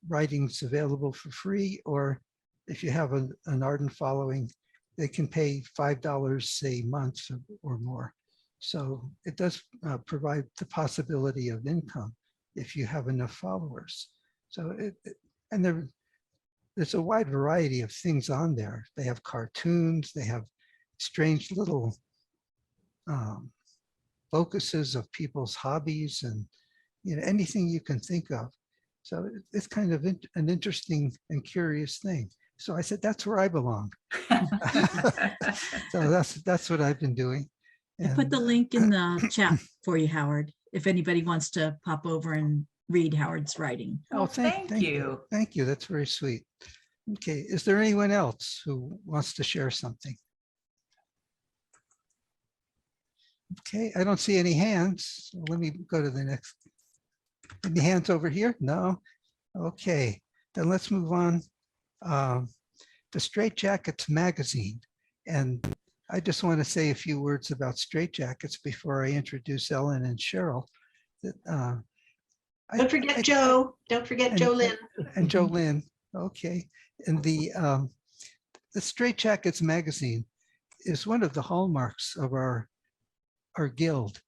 writings available for free, or if you have an ardent following, they can pay $5 a month or more. So it does provide the possibility of income if you have enough followers. So there's a wide variety of things on there. They have cartoons, they have strange little focuses of people's hobbies, and anything you can think of. So it's kind of an interesting and curious thing. So I said, that's where I belong. So that's what I've been doing. I put the link in the chat for you, Howard, if anybody wants to pop over and read Howard's writing. Oh, thank you. Thank you. That's very sweet. Okay, is there anyone else who wants to share something? Okay, I don't see any hands. So let me go to the next. Any hands over here? No? Okay, then let's move on. The Straight Jackets magazine. And I just want to say a few words about Straight Jackets before I introduce Ellen and Cheryl. Don't forget Joe. Don't forget Joe Lynn. And Joe Lynn. Okay. And the Straight Jackets magazine is one of the hallmarks of our guild.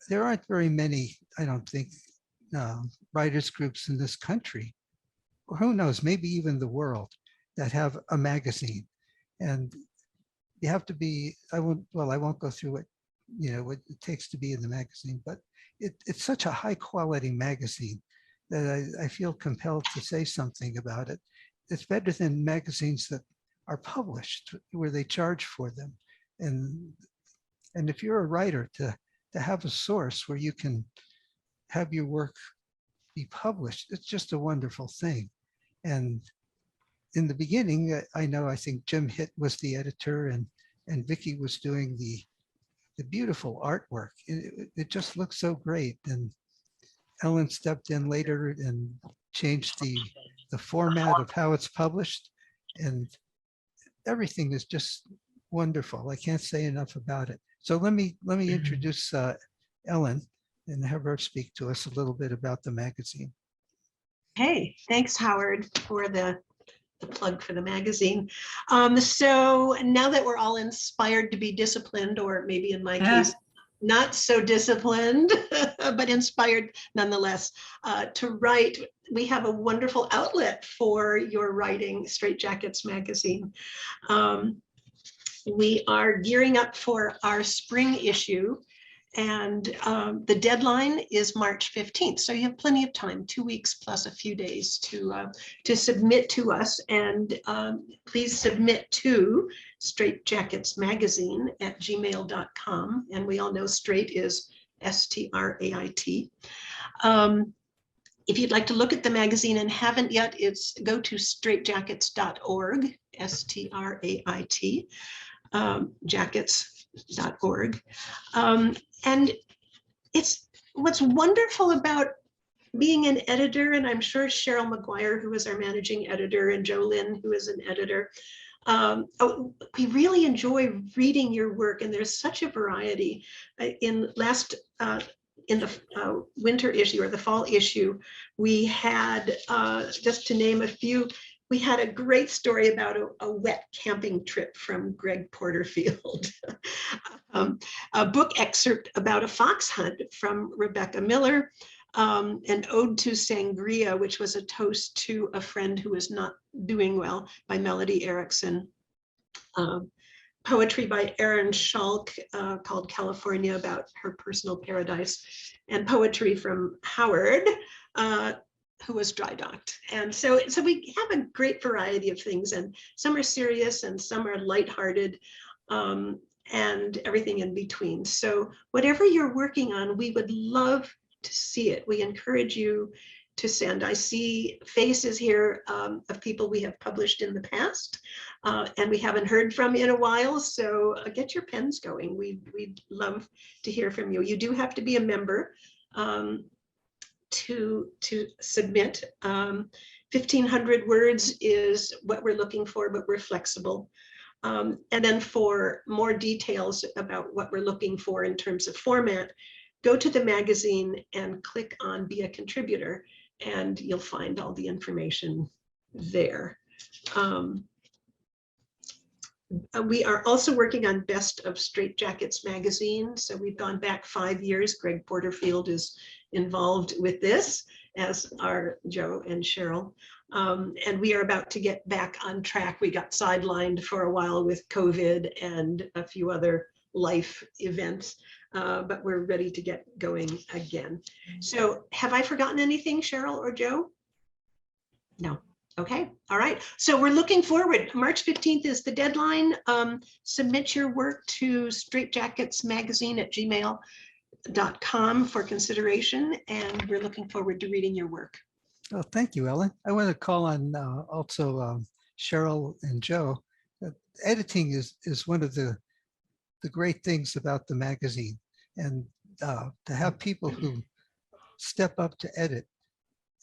There aren't very many, I don't think, writers groups in this country, or who knows, maybe even the world, that have a magazine. And you have to be, I won't go through what it takes to be in the magazine, but it's such a high quality magazine that I feel compelled to say something about it. It's better than magazines that are published where they charge for them. And if you're a writer, to have a source where you can have your work be published, it's just a wonderful thing. And in the beginning, I think Jim Hitt was the editor and Vicky was doing the beautiful artwork. It just looks so great. And Ellen stepped in later and changed the format of how it's published. And everything is just wonderful. I can't say enough about it. So let me introduce Ellen and have her speak to us a little bit about the magazine. Hey, thanks, Howard, for the plug for the magazine. So now that we're all inspired to be disciplined, or maybe in my case, not so disciplined, but inspired nonetheless to write, we have a wonderful outlet for your writing, Straight Jackets magazine. We are gearing up for our spring issue, and the deadline is March 15th. So you have plenty of time, 2 weeks plus a few days to submit to us. And please submit to straightjacketsmagazine@gmail.com. And we all know straight is STRAIT. If you'd like to look at the magazine and haven't yet, go to straightjackets.org, STRAIT, jackets.org. And it's what's wonderful about being an editor, and I'm sure Cheryl McGuire, who is our managing editor, and Joe Lynn, who is an editor, we really enjoy reading your work, and there's such a variety. In the winter issue or the fall issue, we had, just to name a few, we had a great story about a wet camping trip from Greg Porterfield. A book excerpt about a fox hunt from Rebecca Miller, an ode to sangria, which was a toast to a friend who was not doing well, by Melody Erickson. Poetry by Erin Schalk called California, about her personal paradise, and poetry from Howard, who was dry docked. And so we have a great variety of things, and some are serious and some are lighthearted, and everything in between. So whatever you're working on, we would love to see it. We encourage you to send. I see faces here of people we have published in the past, and we haven't heard from in a while, so get your pens going. We'd love to hear from you. You do have to be a member to submit. 1,500 words is what we're looking for, but we're flexible. And then for more details about what we're looking for in terms of format, go to the magazine and click on Be a Contributor, and you'll find all the information there. We are also working on Best of Straight Jackets magazine. So we've gone back 5 years. Greg Porterfield is involved with this, as are Joe and Cheryl. And we are about to get back on track. We got sidelined for a while with COVID and a few other life events, but we're ready to get going again. So have I forgotten anything, Cheryl or Joe? No. Okay. All right. So we're looking forward. March 15th is the deadline. Submit your work to straightjacketsmagazine@gmail.com for consideration, and we're looking forward to reading your work. Oh, thank you, Ellen. I want to call on also Cheryl and Joe. Editing is one of the great things about the magazine, and to have people who step up to edit,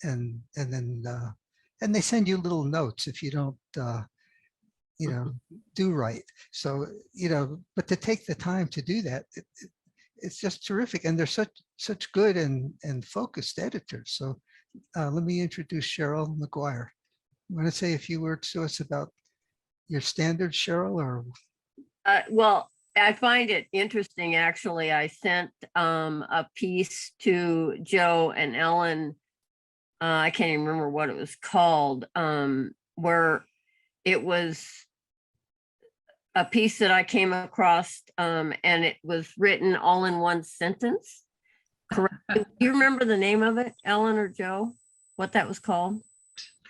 and then and they send you little notes if you don't do right. So but to take the time to do that, it's just terrific, and they're such good and focused editors. So let me introduce Cheryl McGuire. You want to say a few words to us about your standards, Cheryl? Or Well, I find it interesting, actually. I sent a piece to Joe and Ellen. I can't even remember what it was called, where it was a piece that I came across, and it was written all in one sentence. Correct. Do you remember the name of it, Ellen or Joe? What that was called?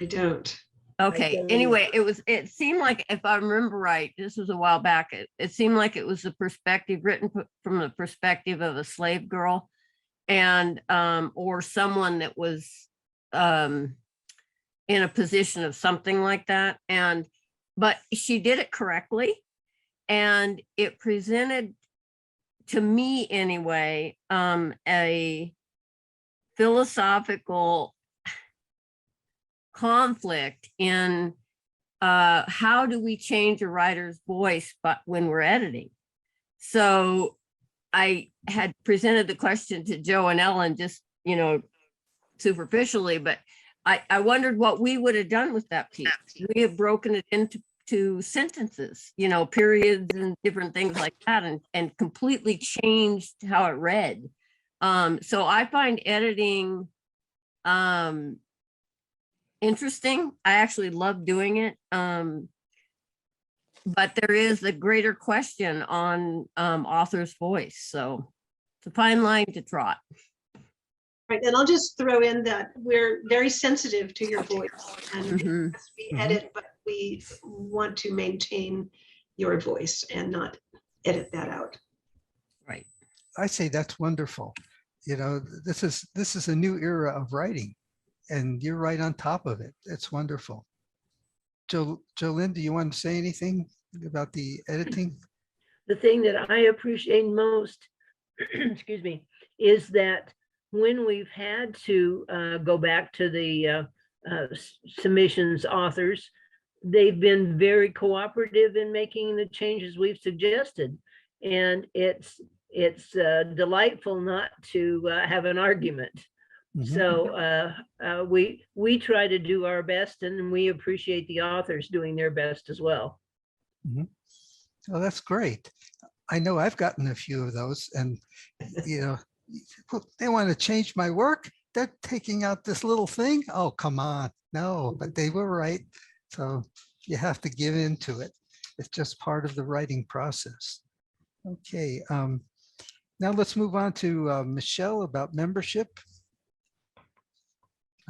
I don't. Okay. Anyway, it seemed like, if I remember right, this was a while back, it seemed like it was the perspective written from the perspective of a slave girl, and or someone that was in a position of something like that. But she did it correctly, and it presented, to me anyway, a philosophical conflict in how do we change a writer's voice but when we're editing. So I had presented the question to Joe and Ellen, just superficially, but I wondered what we would have done with that piece. We have broken it into sentences, periods and different things like that, and completely changed how it read. So I find editing interesting. I actually love doing it. But there is a greater question on author's voice. So it's a fine line to trot. Right, and I'll just throw in that we're very sensitive to your voice, and yes, we edit, but we want to maintain your voice and not edit that out. Right. I say that's wonderful. This is a new era of writing, and you're right on top of it. It's wonderful. Jolynn, do you want to say anything about the editing? The thing that I appreciate most, excuse me, is that when we've had to go back to the submissions authors, they've been very cooperative in making the changes we've suggested. And it's delightful not to have an argument. So we try to do our best, and we appreciate the authors doing their best as well. Oh, that's great. I know I've gotten a few of those, and they want to change my work. They're taking out this little thing. Oh, come on. No, but they were right. So you have to give into it. It's just part of the writing process. Okay. Now let's move on to Michelle about membership.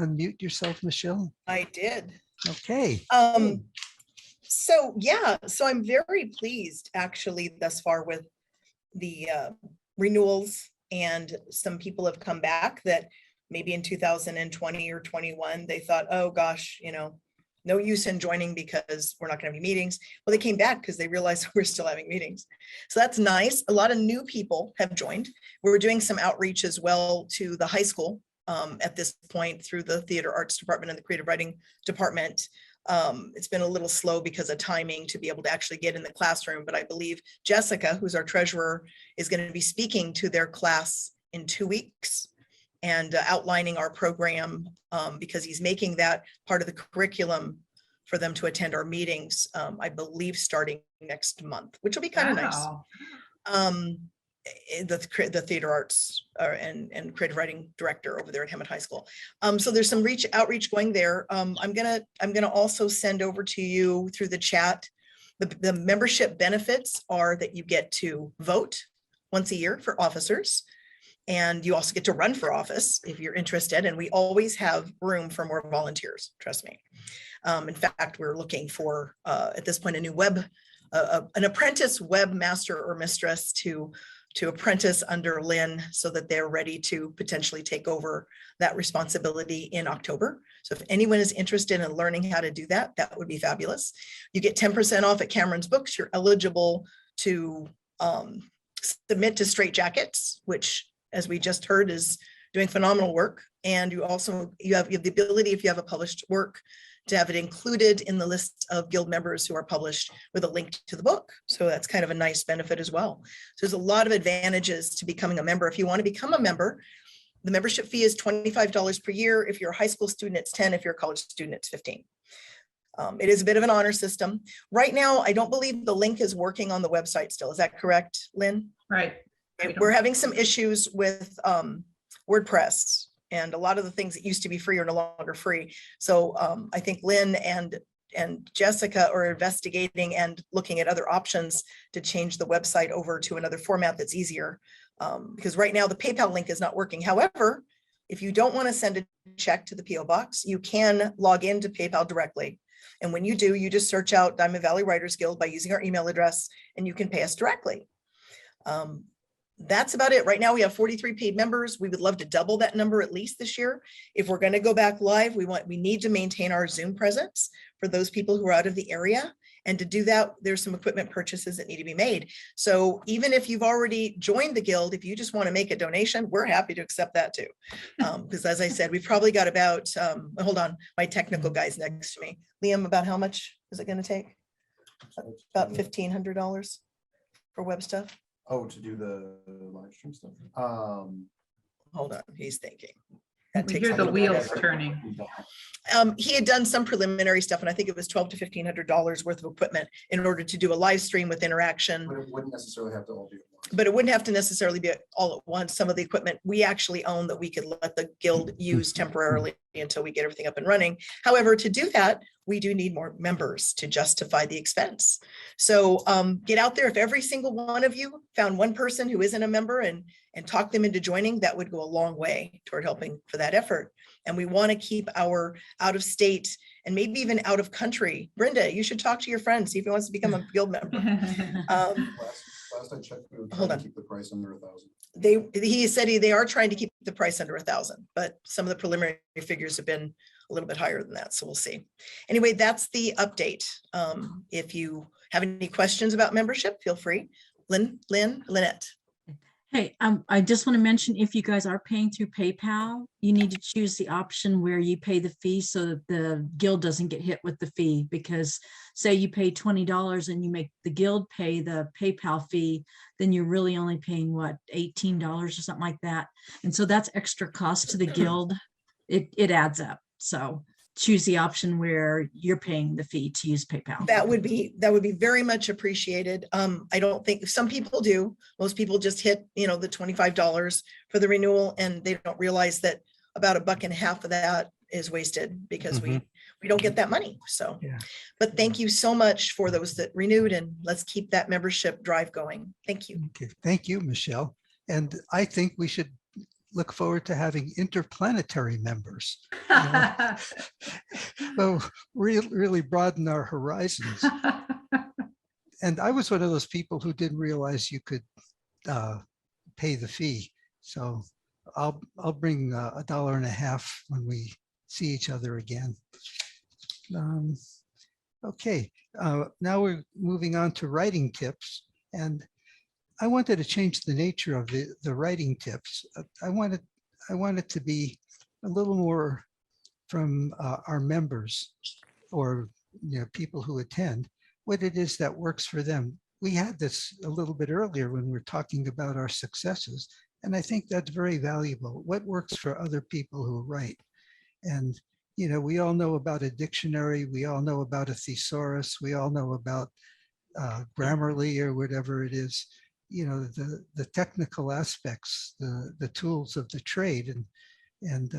Unmute yourself, Michelle. I did. Okay. So I'm very pleased actually thus far with the renewals, and some people have come back that maybe in 2020 or 21 they thought, oh gosh, no use in joining because we're not going to have any meetings. Well, they came back because they realized we're still having meetings. So that's nice. A lot of new people have joined. We're doing some outreach as well to the high school at this point through the theater arts department and the creative writing department. It's been a little slow because of timing to be able to actually get in the classroom, but I believe Jessica, who's our treasurer, is going to be speaking to their class in 2 weeks and outlining our program, because he's making that part of the curriculum for them to attend our meetings, I believe starting next month, which will be kind of nice. The theater arts and creative writing director over there at Hammond High School. So there's some outreach going there. I'm gonna also send over to you through the chat. The membership benefits are that you get to vote once a year for officers, and you also get to run for office if you're interested. And we always have room for more volunteers, trust me. In fact, we're looking for at this point a new an apprentice webmaster or mistress to apprentice under Lynn so that they're ready to potentially take over that responsibility in October. So if anyone is interested in learning how to do that, that would be fabulous. You get 10% off at Cameron's Books. You're eligible to submit to Straight Jackets, which, as we just heard, is doing phenomenal work. And you also, you have the ability, if you have a published work, to have it included in the list of guild members who are published with a link to the book. So that's kind of a nice benefit as well. So there's a lot of advantages to becoming a member. If you want to become a member, the membership fee is $25 per year. If you're a high school student, it's 10. If you're a college student, it's 15. It is a bit of an honor system. Right now, I don't believe the link is working on the website still. Is that correct, Lynn? Right. We're having some issues with WordPress, and a lot of the things that used to be free are no longer free. So I think Lynn and Jessica are investigating and looking at other options to change the website over to another format that's easier. Because right now the PayPal link is not working. However, if you don't want to send a check to the PO box, you can log into PayPal directly. And when you do, you just search out Diamond Valley Writers Guild by using our email address, and you can pay us directly. That's about it. Right now we have 43 paid members. We would love to double that number at least this year. If we're going to go back live, we need to maintain our Zoom presence for those people who are out of the area. And to do that, there's some equipment purchases that need to be made. So even if you've already joined the guild, if you just want to make a donation, we're happy to accept that too. Because as I said, we've probably got about, hold on, my technical guy's next to me. Liam, about how much is it going to take? About $1,500 for web stuff. Oh, to do the live stream stuff. Hold on, he's thinking. We hear the wheels turning. He had done some preliminary stuff, and I think it was $1,200 to $1,500 worth of equipment in order to do a live stream with interaction. But it wouldn't necessarily have to all be at once. But it wouldn't have to necessarily be all at once. Some of the equipment we actually own that we could let the guild use temporarily until we get everything up and running. However, to do that, we do need more members to justify the expense. So get out there. If every single one of you found one person who isn't a member and talk them into joining, that would go a long way toward helping for that effort. And we want to keep our out of state and maybe even out of country. Brenda, you should talk to your friend, see if he wants to become a guild member. Last I checked, we were Hold trying on. to keep the price under 1,000. He said they are trying to keep the price under 1,000, but some of the preliminary figures have been a little bit higher than that. So we'll see. Anyway, that's the update. If you have any questions about membership, feel free. Lynette. Hey, I just want to mention, if you guys are paying through PayPal, you need to choose the option where you pay the fee so that the guild doesn't get hit with the fee. Because say you pay $20 and you make the guild pay the PayPal fee, then you're really only paying what, $18 or something like that. And so that's extra cost to the guild. It adds up. So choose the option where you're paying the fee to use PayPal. That would be very much appreciated. I don't think some people do. Most people just hit, the $25 for the renewal, and they don't realize that about $1.50 of that is wasted because we don't get that money. So, Yeah. But thank you so much for those that renewed, and let's keep that membership drive going. Thank you. Okay, thank you, Michelle. And I think we should look forward to having interplanetary members. So really broaden our horizons. And I was one of those people who didn't realize you could pay the fee. So I'll bring $1.50 when we see each other again. Okay, now we're moving on to writing tips. And I wanted to change the nature of the writing tips. I want it to be a little more from our members or people who attend, what it is that works for them. We had this a little bit earlier when we were talking about our successes, and I think that's very valuable. What works for other people who write? And we all know about a dictionary, we all know about a thesaurus, we all know about Grammarly or whatever it is. The technical aspects, the tools of the trade, and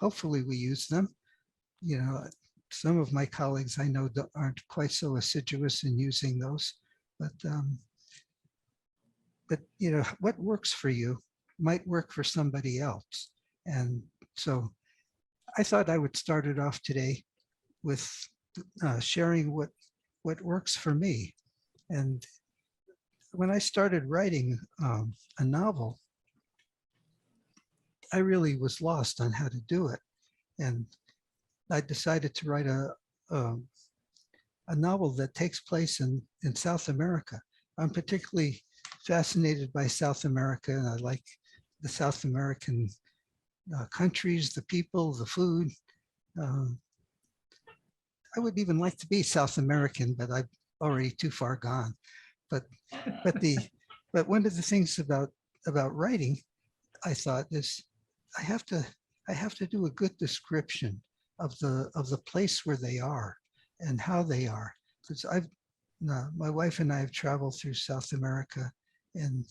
hopefully we use them. Some of my colleagues I know aren't quite so assiduous in using those, but what works for you might work for somebody else. And so I thought I would start it off today with sharing what works for me. And when I started writing a novel, I really was lost on how to do it. And I decided to write a novel that takes place in South America. I'm particularly fascinated by South America, and I like the South American countries, the people, the food. Um, I would even like to be South American, but I'm already too far gone. But but the but one of the things about writing, I thought, is I have to do a good description of the place where they are and how they are. Because my wife and I have traveled through South America, and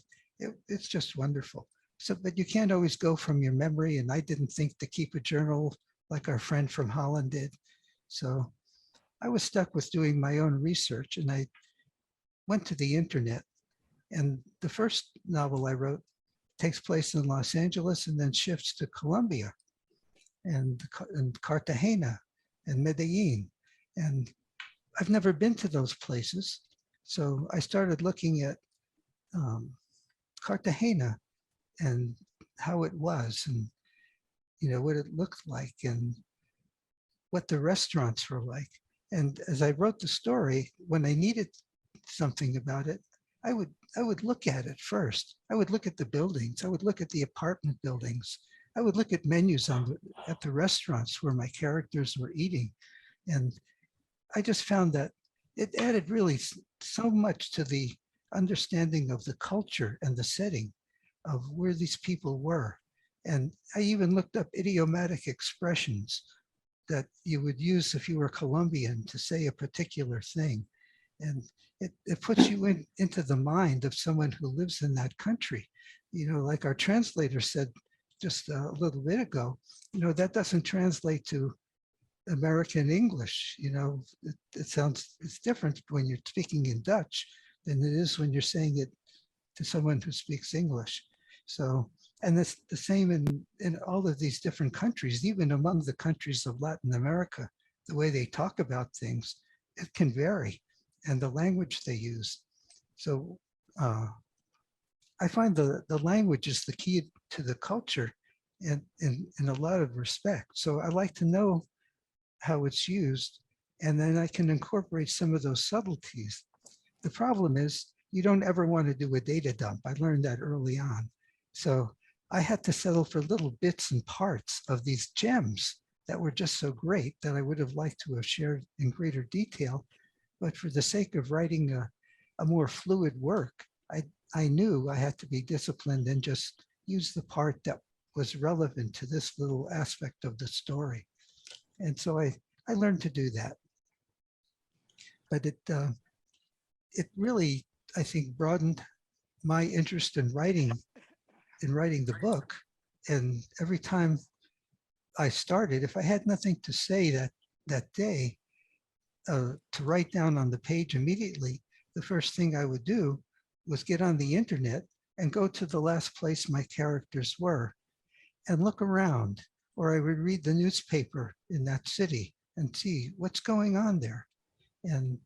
it's just wonderful. So, but you can't always go from your memory, and I didn't think to keep a journal like our friend from Holland did. So I was stuck with doing my own research, and I went to the internet. And the first novel I wrote takes place in Los Angeles and then shifts to Colombia and Cartagena and Medellin. And I've never been to those places. So I started looking at Cartagena and how it was, and what it looked like, and what the restaurants were like. And as I wrote the story, when I needed something about it, I would look at it first. I would look at the buildings. I would look at the apartment buildings. I would look at menus at the restaurants where my characters were eating. And I just found that it added really so much to the understanding of the culture and the setting of where these people were. And I even looked up idiomatic expressions that you would use if you were Colombian to say a particular thing. And it puts you into the mind of someone who lives in that country. Like our translator said just a little bit ago, that doesn't translate to American English. It's different when you're speaking in Dutch than it is when you're saying it to someone who speaks English. So, and it's the same in all of these different countries, even among the countries of Latin America, the way they talk about things, it can vary, and the language they use. So I find the language is the key to the culture in a lot of respects. So I like to know how it's used, and then I can incorporate some of those subtleties. The problem is you don't ever want to do a data dump. I learned that early on. So I had to settle for little bits and parts of these gems that were just so great that I would have liked to have shared in greater detail. But for the sake of writing a more fluid work, I knew I had to be disciplined and just use the part that was relevant to this little aspect of the story. And so I learned to do that. But it really, I think, broadened my interest in writing the book. And every time I started, if I had nothing to say that day, to write down on the page immediately, the first thing I would do was get on the internet and go to the last place my characters were and look around, or I would read the newspaper in that city and see what's going on there. And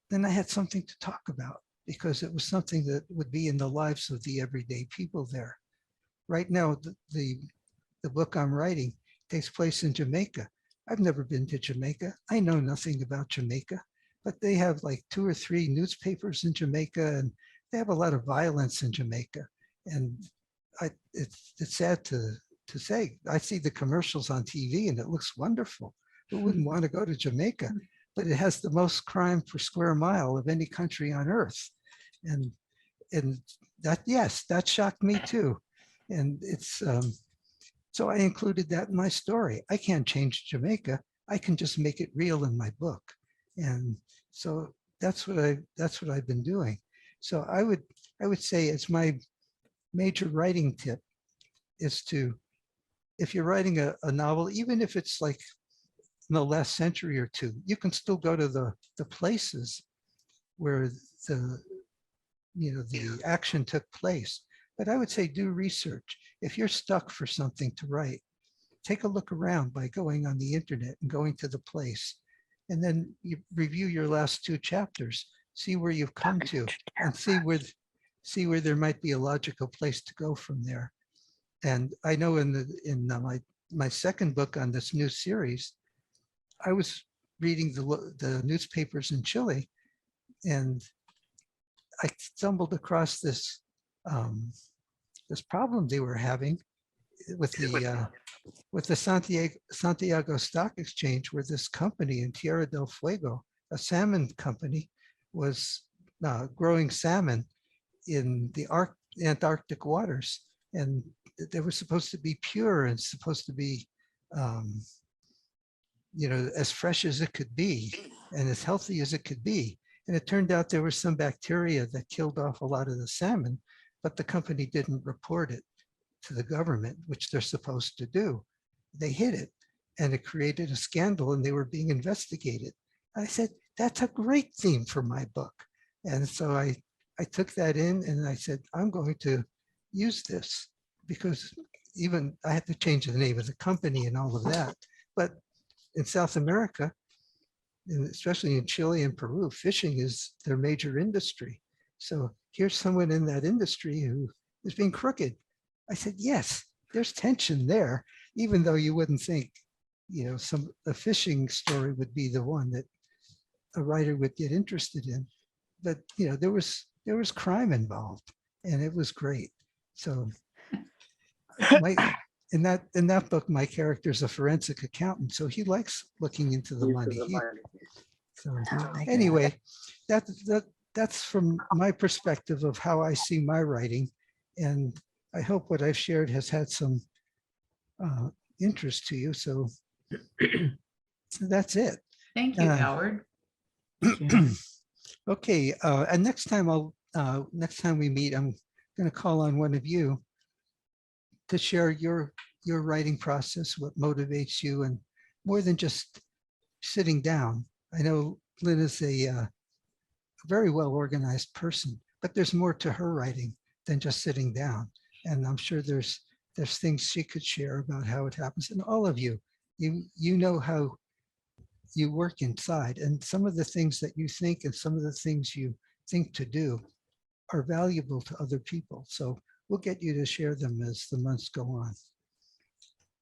then I had something to talk about because it was something that would be in the lives of the everyday people there. Right now, the book I'm writing takes place in Jamaica. I've never been to Jamaica. I know nothing about Jamaica, but they have like 2 or 3 newspapers in Jamaica, and they have a lot of violence in Jamaica. And it's sad to say, I see the commercials on TV and it looks wonderful. Who wouldn't want to go to Jamaica? But it has the most crime per square mile of any country on earth. And that, yes, that shocked me too. And it's, so I included that in my story. I can't change Jamaica. I can just make it real in my book. And so that's what I've been doing. So I would say it's my major writing tip is to, if you're writing a novel, even if it's like in the last century or two, you can still go to the places where the action took place. But I would say do research. If you're stuck for something to write, take a look around by going on the internet and going to the place. And then you review your last 2 chapters, see where you've come to, and see where there might be a logical place to go from there. And I know in my second book on this new series, I was reading the newspapers in Chile, and I stumbled across this problem they were having with the Santiago Stock Exchange, where this company in Tierra del Fuego, a salmon company, was growing salmon in the Antarctic waters, and they were supposed to be pure and supposed to be, as fresh as it could be and as healthy as it could be. And it turned out there was some bacteria that killed off a lot of the salmon, but the company didn't report it to the government, which they're supposed to do. They hid it, and it created a scandal, and they were being investigated. I said, that's a great theme for my book. And so I took that in and I said, I'm going to use this, because even I had to change the name of the company and all of that. But in South America, and especially in Chile and Peru, fishing is their major industry. So here's someone in that industry who is being crooked. I said, yes, there's tension there, even though you wouldn't think, a fishing story would be the one that a writer would get interested in. But, there was crime involved, and it was great. So in that book, my character is a forensic accountant, so he likes looking into the money. So anyway, that's from my perspective of how I see my writing, and I hope what I've shared has had some interest to you. So that's it. Thank you, Howard. Okay, and next time we meet, I'm going to call on one of you to share your writing process, what motivates you, and more than just sitting down. I know Lynn is a very well organized person, but there's more to her writing than just sitting down. And I'm sure there's things she could share about how it happens. And all of you know how you work inside, and some of the things that you think and some of the things you think to do are valuable to other people. So we'll get you to share them as the months go on.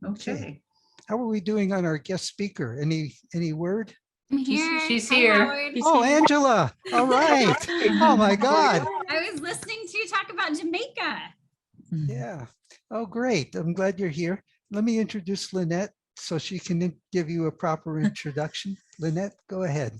Okay. How are we doing on our guest speaker? Any word? I'm here. She's Hi, here. Howard. Oh, Angela. All right. Oh my God. I was listening to you talk about Jamaica. Yeah. Oh, great. I'm glad you're here. Let me introduce Lynette so she can give you a proper introduction. Lynette, go ahead.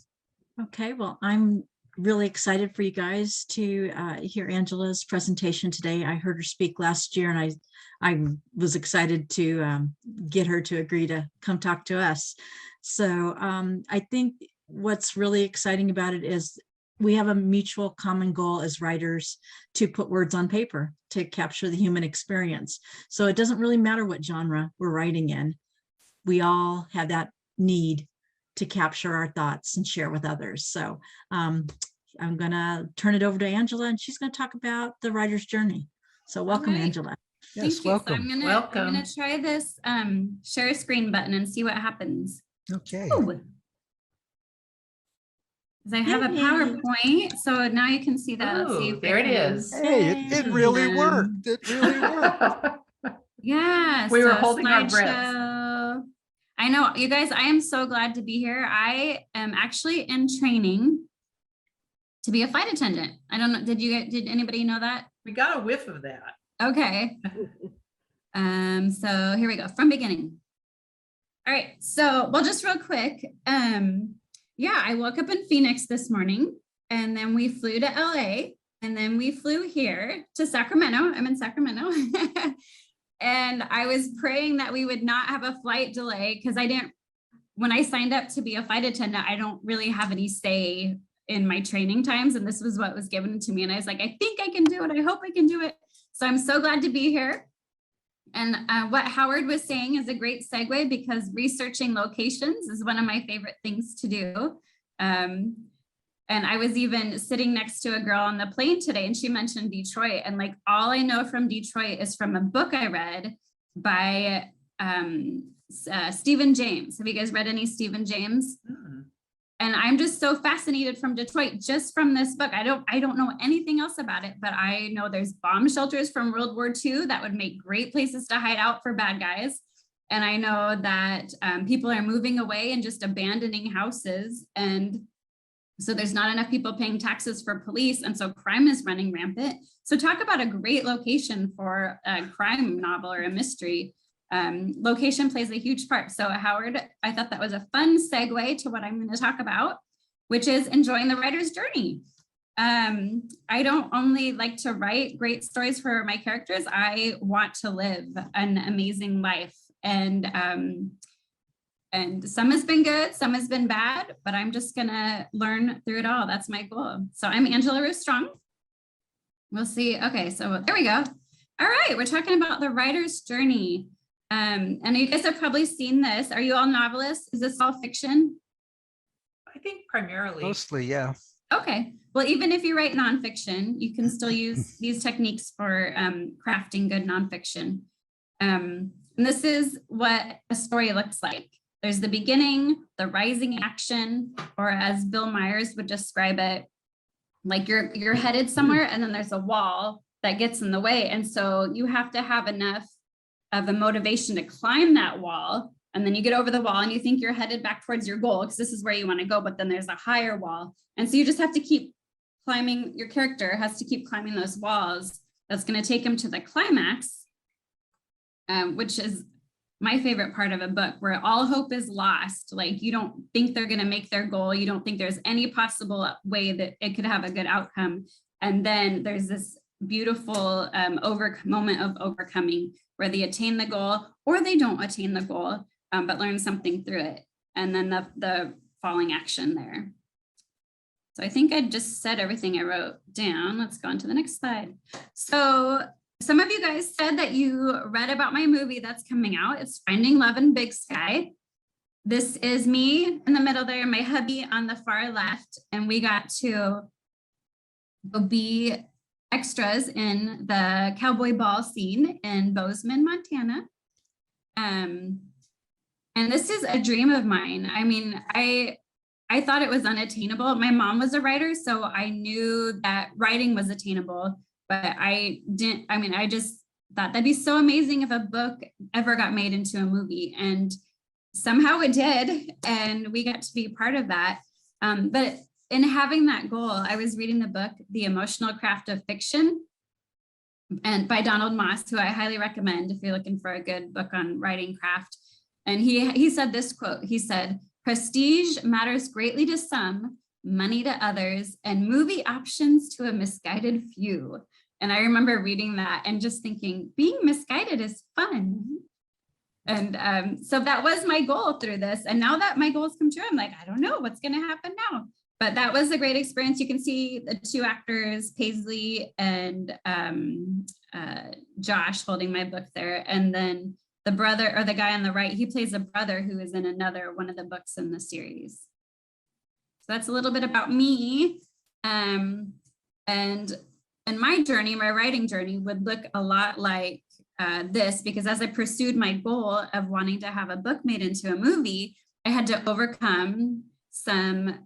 Okay, well, I'm really excited for you guys to hear Angela's presentation today. I heard her speak last year, and I was excited to get her to agree to come talk to us. So I think what's really exciting about it is we have a mutual common goal as writers to put words on paper, to capture the human experience. So it doesn't really matter what genre we're writing in. We all have that need to capture our thoughts and share with others. So I'm going to turn it over to Angela, and she's going to talk about the writer's journey. So welcome, Angela. Yes, Thank you. welcome. So I'm gonna try this share screen button and see what happens. Okay. Because I have a PowerPoint, so now you can see that. Let's see if there it is. Hey, it really worked. It really worked. Yeah. We were holding our breath. I know, you guys, I am so glad to be here. I am actually in training to be a flight attendant. I don't know, did anybody know that? We got a whiff of that. Okay. So here we go, from beginning. All right, so, well, just real quick. Yeah, I woke up in Phoenix this morning, and then we flew to LA, and then we flew here to Sacramento. I'm in Sacramento. And I was praying that we would not have a flight delay, because when I signed up to be a flight attendant, I don't really have any say in my training times. And this was what was given to me. And I was like, I think I can do it. I hope I can do it. So I'm so glad to be here. And what Howard was saying is a great segue, because researching locations is one of my favorite things to do. And I was even sitting next to a girl on the plane today, and she mentioned Detroit. And like, all I know from Detroit is from a book I read by Stephen James. Have you guys read any Stephen James? Mm-hmm. And I'm just so fascinated from Detroit, just from this book. I don't know anything else about it, but I know there's bomb shelters from World War II that would make great places to hide out for bad guys. And I know that people are moving away and just abandoning houses. And So there's not enough people paying taxes for police. And so crime is running rampant. So talk about a great location for a crime novel or a mystery. Location plays a huge part. So Howard, I thought that was a fun segue to what I'm going to talk about, which is enjoying the writer's journey. I don't only like to write great stories for my characters. I want to live an amazing life. And some has been good, some has been bad, but I'm just gonna learn through it all. That's my goal. So I'm Angela Ruth Strong. We'll see. Okay, so there we go. All right, we're talking about the writer's journey. And you guys have probably seen this. Are you all novelists? Is this all fiction? I think primarily. Mostly, yeah. Okay, well, even if you write nonfiction, you can still use these techniques for crafting good nonfiction. And this is what a story looks like. There's the beginning, the rising action, or as Bill Myers would describe it, like you're headed somewhere and then there's a wall that gets in the way. And so you have to have enough of a motivation to climb that wall. And then you get over the wall and you think you're headed back towards your goal because this is where you want to go, but then there's a higher wall. And so you just have to keep climbing, your character has to keep climbing those walls. That's going to take him to the climax, which is my favorite part of a book, where all hope is lost. Like you don't think they're going to make their goal. You don't think there's any possible way that it could have a good outcome. And then there's this beautiful moment of overcoming where they attain the goal or they don't attain the goal, but learn something through it. And then the falling action there. So I think I just said everything I wrote down. Let's go on to the next slide. So some of you guys said that you read about my movie that's coming out. It's Finding Love in Big Sky. This is me in the middle there, my hubby on the far left, and we got to be extras in the cowboy ball scene in Bozeman, Montana. And this is a dream of mine. I mean, I thought it was unattainable. My mom was a writer, so I knew that writing was attainable. But I just thought that'd be so amazing if a book ever got made into a movie, and somehow it did, and we got to be part of that. But in having that goal, I was reading the book, The Emotional Craft of Fiction, and by Donald Moss, who I highly recommend if you're looking for a good book on writing craft. And he said this quote, he said, "Prestige matters greatly to some, money to others, and movie options to a misguided few." And I remember reading that and just thinking, being misguided is fun. And so that was my goal through this. And now that my goals come true, I'm like, I don't know what's going to happen now. But that was a great experience. You can see the two actors, Paisley and Josh, holding my book there. And then the brother, or the guy on the right, he plays a brother who is in one of the books in the series. So that's a little bit about me. And my journey, my writing journey would look a lot like this, because as I pursued my goal of wanting to have a book made into a movie, I had to overcome some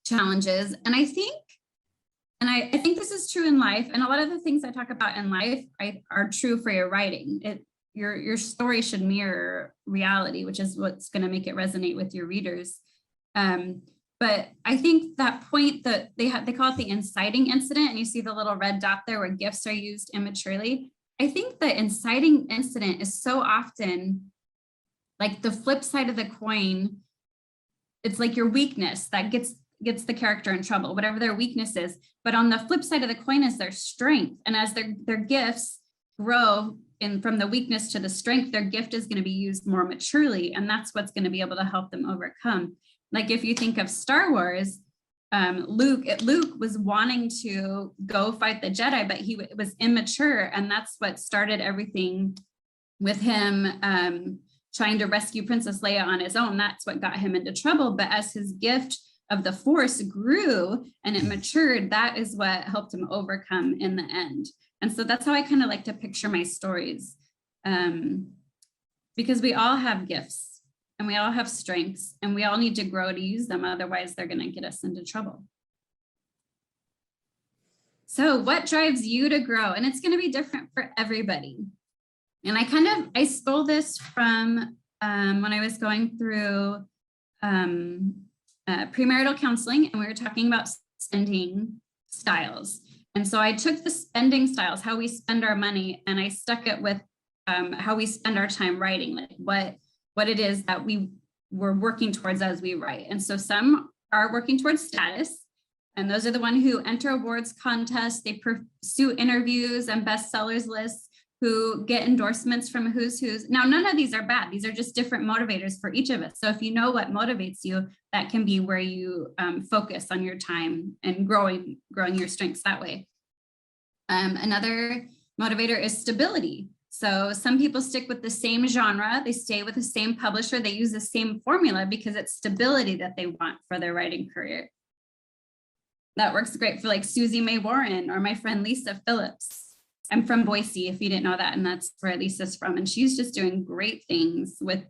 challenges. And I think this is true in life. And a lot of the things I talk about in life are true for your writing. Your story should mirror reality, which is what's going to make it resonate with your readers. But I think that point that they call it the inciting incident, and you see the little red dot there where gifts are used immaturely. I think the inciting incident is so often like the flip side of the coin. It's like your weakness that gets the character in trouble, whatever their weakness is. But on the flip side of the coin is their strength. And as their gifts grow from the weakness to the strength, their gift is going to be used more maturely. And that's what's going to be able to help them overcome. Like if you think of Star Wars, Luke was wanting to go fight the Jedi, but he was immature. And that's what started everything with him trying to rescue Princess Leia on his own. That's what got him into trouble. But as his gift of the Force grew and it matured, that is what helped him overcome in the end. And so that's how I kind of like to picture my stories, because we all have gifts. And we all have strengths, and we all need to grow to use them. Otherwise, they're going to get us into trouble. So what drives you to grow? And it's going to be different for everybody. And I stole this from when I was going through premarital counseling, and we were talking about spending styles. And so I took the spending styles, how we spend our money, and I stuck it with how we spend our time writing, like what it is that we're working towards as we write. And so some are working towards status, and those are the one who enter awards contests, they pursue interviews and bestsellers lists, who get endorsements from who's. Now, none of these are bad. These are just different motivators for each of us. So if you know what motivates you, that can be where you focus on your time and growing your strengths that way. Another motivator is stability. So some people stick with the same genre, they stay with the same publisher, they use the same formula because it's stability that they want for their writing career. That works great for like Susie May Warren or my friend Lisa Phillips. I'm from Boise, if you didn't know that, and that's where Lisa's from. And she's just doing great things with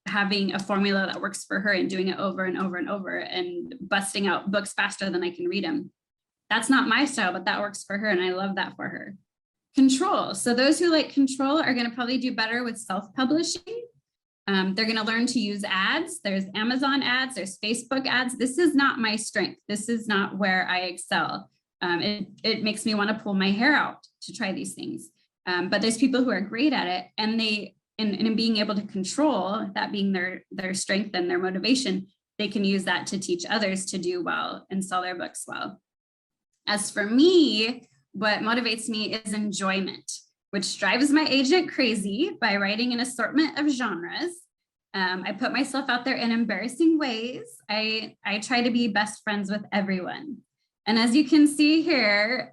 having a formula that works for her and doing it over and over and over and busting out books faster than I can read them. That's not my style, but that works for her, and I love that for her. Control. So those who like control are going to probably do better with self-publishing. They're going to learn to use ads. There's Amazon ads, there's Facebook ads. This is not my strength. This is not where I excel. It makes me want to pull my hair out to try these things. But there's people who are great at it, and in being able to control, that being their strength and their motivation, they can use that to teach others to do well and sell their books well. As for me, what motivates me is enjoyment, which drives my agent crazy by writing an assortment of genres. I put myself out there in embarrassing ways. I try to be best friends with everyone. And as you can see here,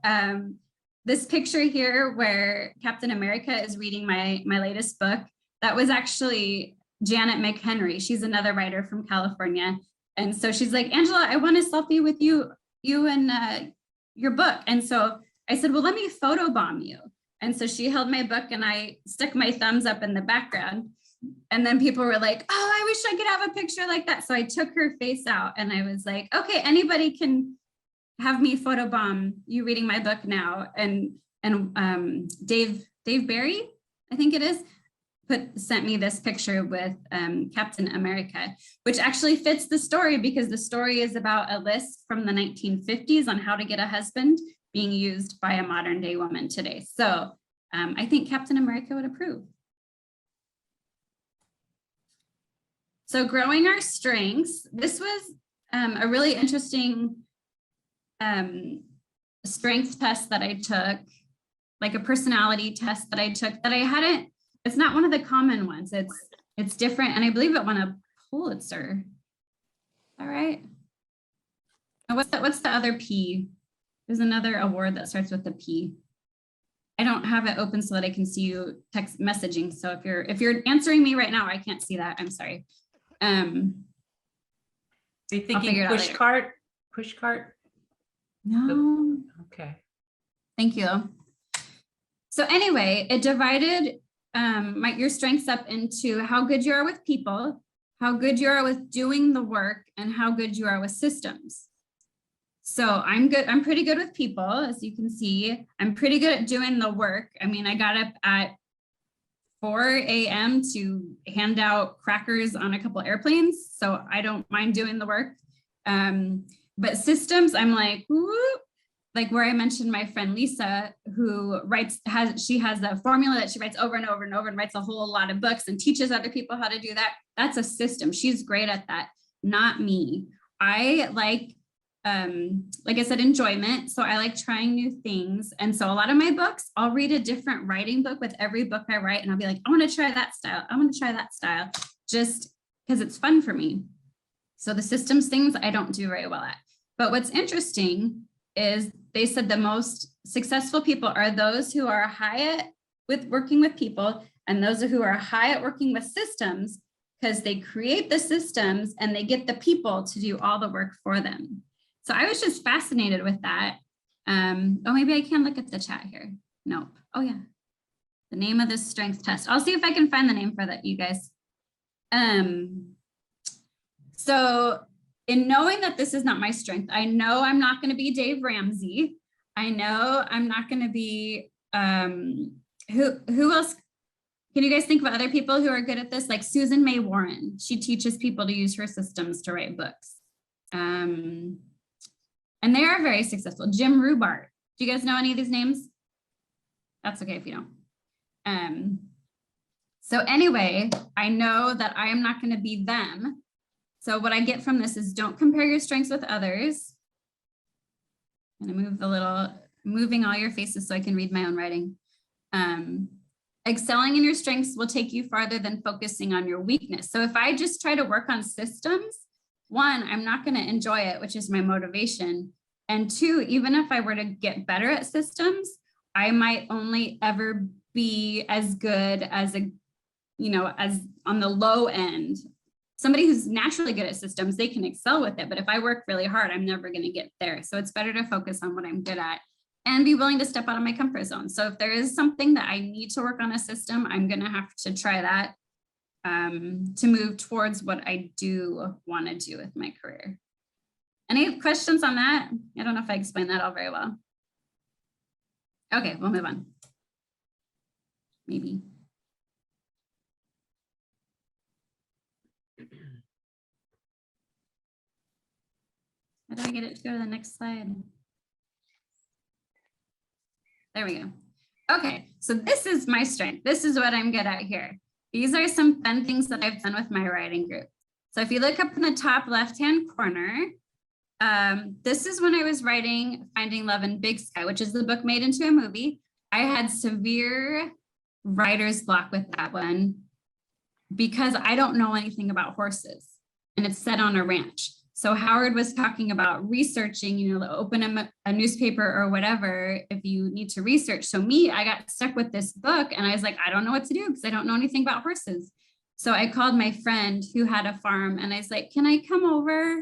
this picture here where Captain America is reading my latest book, that was actually Janet McHenry. She's another writer from California. And so she's like, Angela, I want a selfie with you and your book. And so I said, well, let me photobomb you. And so she held my book and I stuck my thumbs up in the background. And then people were like, oh, I wish I could have a picture like that. So I took her face out and I was like, okay, anybody can have me photobomb you reading my book now. And Dave Barry, I think it is, sent me this picture with Captain America, which actually fits the story because the story is about a list from the 1950s on how to get a husband being used by a modern day woman today. So I think Captain America would approve. So growing our strengths, this was a really interesting strength test that I took, like a personality test that I took that I hadn't, it's not one of the common ones. It's different. And I believe it won a Pulitzer. All right. Now what's the other P? There's another award that starts with the P. I don't have it open so that I can see you text messaging. So if you're answering me right now, I can't see that. I'm sorry. Are you thinking push cart? Push cart? No. Okay. Thank you. So anyway, it divided your strengths up into how good you are with people, how good you are with doing the work, and how good you are with systems. So I'm pretty good with people, as you can see. I'm pretty good at doing the work. I mean, I got up at 4 a.m. to hand out crackers on a couple airplanes, so I don't mind doing the work. But systems, I'm like, whoop. Like where I mentioned my friend Lisa, who she has a formula that she writes over and over and over and writes a whole lot of books and teaches other people how to do that. That's a system. She's great at that, not me. I like I said, enjoyment. So I like trying new things. And so a lot of my books, I'll read a different writing book with every book I write. And I'll be like, I want to try that style. I want to try that style just because it's fun for me. So the systems things I don't do very well at. But what's interesting is they said the most successful people are those who are high at with working with people and those who are high at working with systems because they create the systems and they get the people to do all the work for them. So I was just fascinated with that. Oh, maybe I can look at the chat here. Nope. Oh yeah. The name of this strength test. I'll see if I can find the name for that, you guys. So in knowing that this is not my strength, I know I'm not going to be Dave Ramsey. I know I'm not going to be, who else? Can you guys think of other people who are good at this? Like Susan May Warren. She teaches people to use her systems to write books. And they are very successful. Jim Rubart. Do you guys know any of these names? That's okay if you don't. So anyway, I know that I am not going to be them. So what I get from this is don't compare your strengths with others. I'm going to move the little, moving all your faces so I can read my own writing. Excelling in your strengths will take you farther than focusing on your weakness. So if I just try to work on systems, one, I'm not going to enjoy it, which is my motivation. And two, even if I were to get better at systems, I might only ever be as good as as on the low end. Somebody who's naturally good at systems, they can excel with it. But if I work really hard, I'm never going to get there. So it's better to focus on what I'm good at and be willing to step out of my comfort zone. So if there is something that I need to work on a system, I'm going to have to try that to move towards what I do want to do with my career. Any questions on that? I don't know if I explained that all very well. Okay, we'll move on. Maybe. How do I get it to go to the next slide? There we go. Okay, so this is my strength. This is what I'm good at here. These are some fun things that I've done with my writing group. So if you look up in the top left-hand corner, this is when I was writing Finding Love in Big Sky, which is the book made into a movie. I had severe writer's block with that one because I don't know anything about horses and it's set on a ranch. So Howard was talking about researching, open a newspaper or whatever if you need to research. So I got stuck with this book and I was like, I don't know what to do because I don't know anything about horses. So I called my friend who had a farm and I was like, can I come over?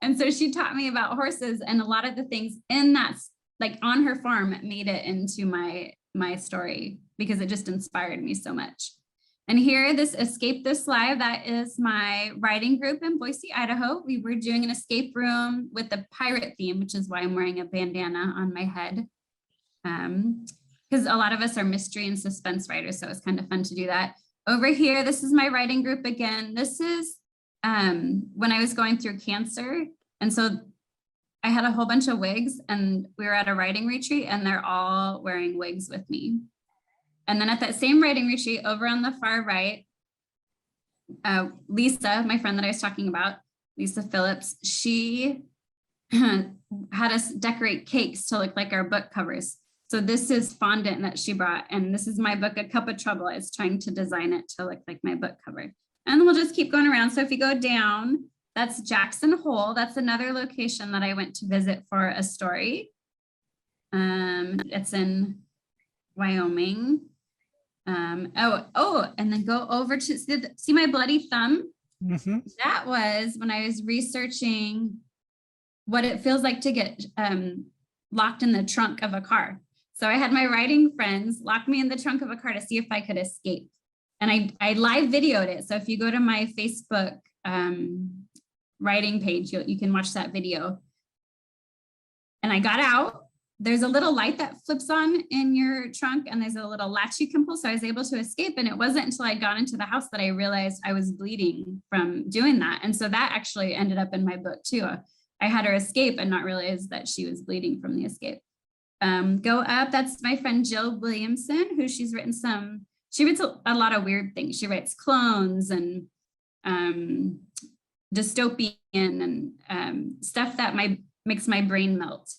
And so she taught me about horses, and a lot of the things in that, like on her farm, made it into my story because it just inspired me so much. And here, this Escape This Live, that is my writing group in Boise, Idaho. We were doing an escape room with a pirate theme, which is why I'm wearing a bandana on my head. Because a lot of us are mystery and suspense writers, so it's kind of fun to do that. Over here, this is my writing group again. This is when I was going through cancer. And so I had a whole bunch of wigs and we were at a writing retreat and they're all wearing wigs with me. And then at that same writing retreat over on the far right, Lisa, my friend that I was talking about, Lisa Phillips, she had us decorate cakes to look like our book covers. So this is fondant that she brought. And this is my book, A Cup of Trouble. I was trying to design it to look like my book cover. And we'll just keep going around. So if you go down, that's Jackson Hole. That's another location that I went to visit for a story. It's in Wyoming. And then go over to see my bloody thumb. Mm-hmm. That was when I was researching what it feels like to get locked in the trunk of a car. So I had my writing friends lock me in the trunk of a car to see if I could escape. And I live videoed it. So if you go to my Facebook writing page, you can watch that video. And I got out. There's a little light that flips on in your trunk and there's a little latch you can pull. So I was able to escape. And it wasn't until I got into the house that I realized I was bleeding from doing that. And so that actually ended up in my book too. I had her escape and not realize that she was bleeding from the escape. Go up, that's my friend Jill Williamson, who she writes a lot of weird things. She writes clones and dystopian and stuff that makes my brain melt.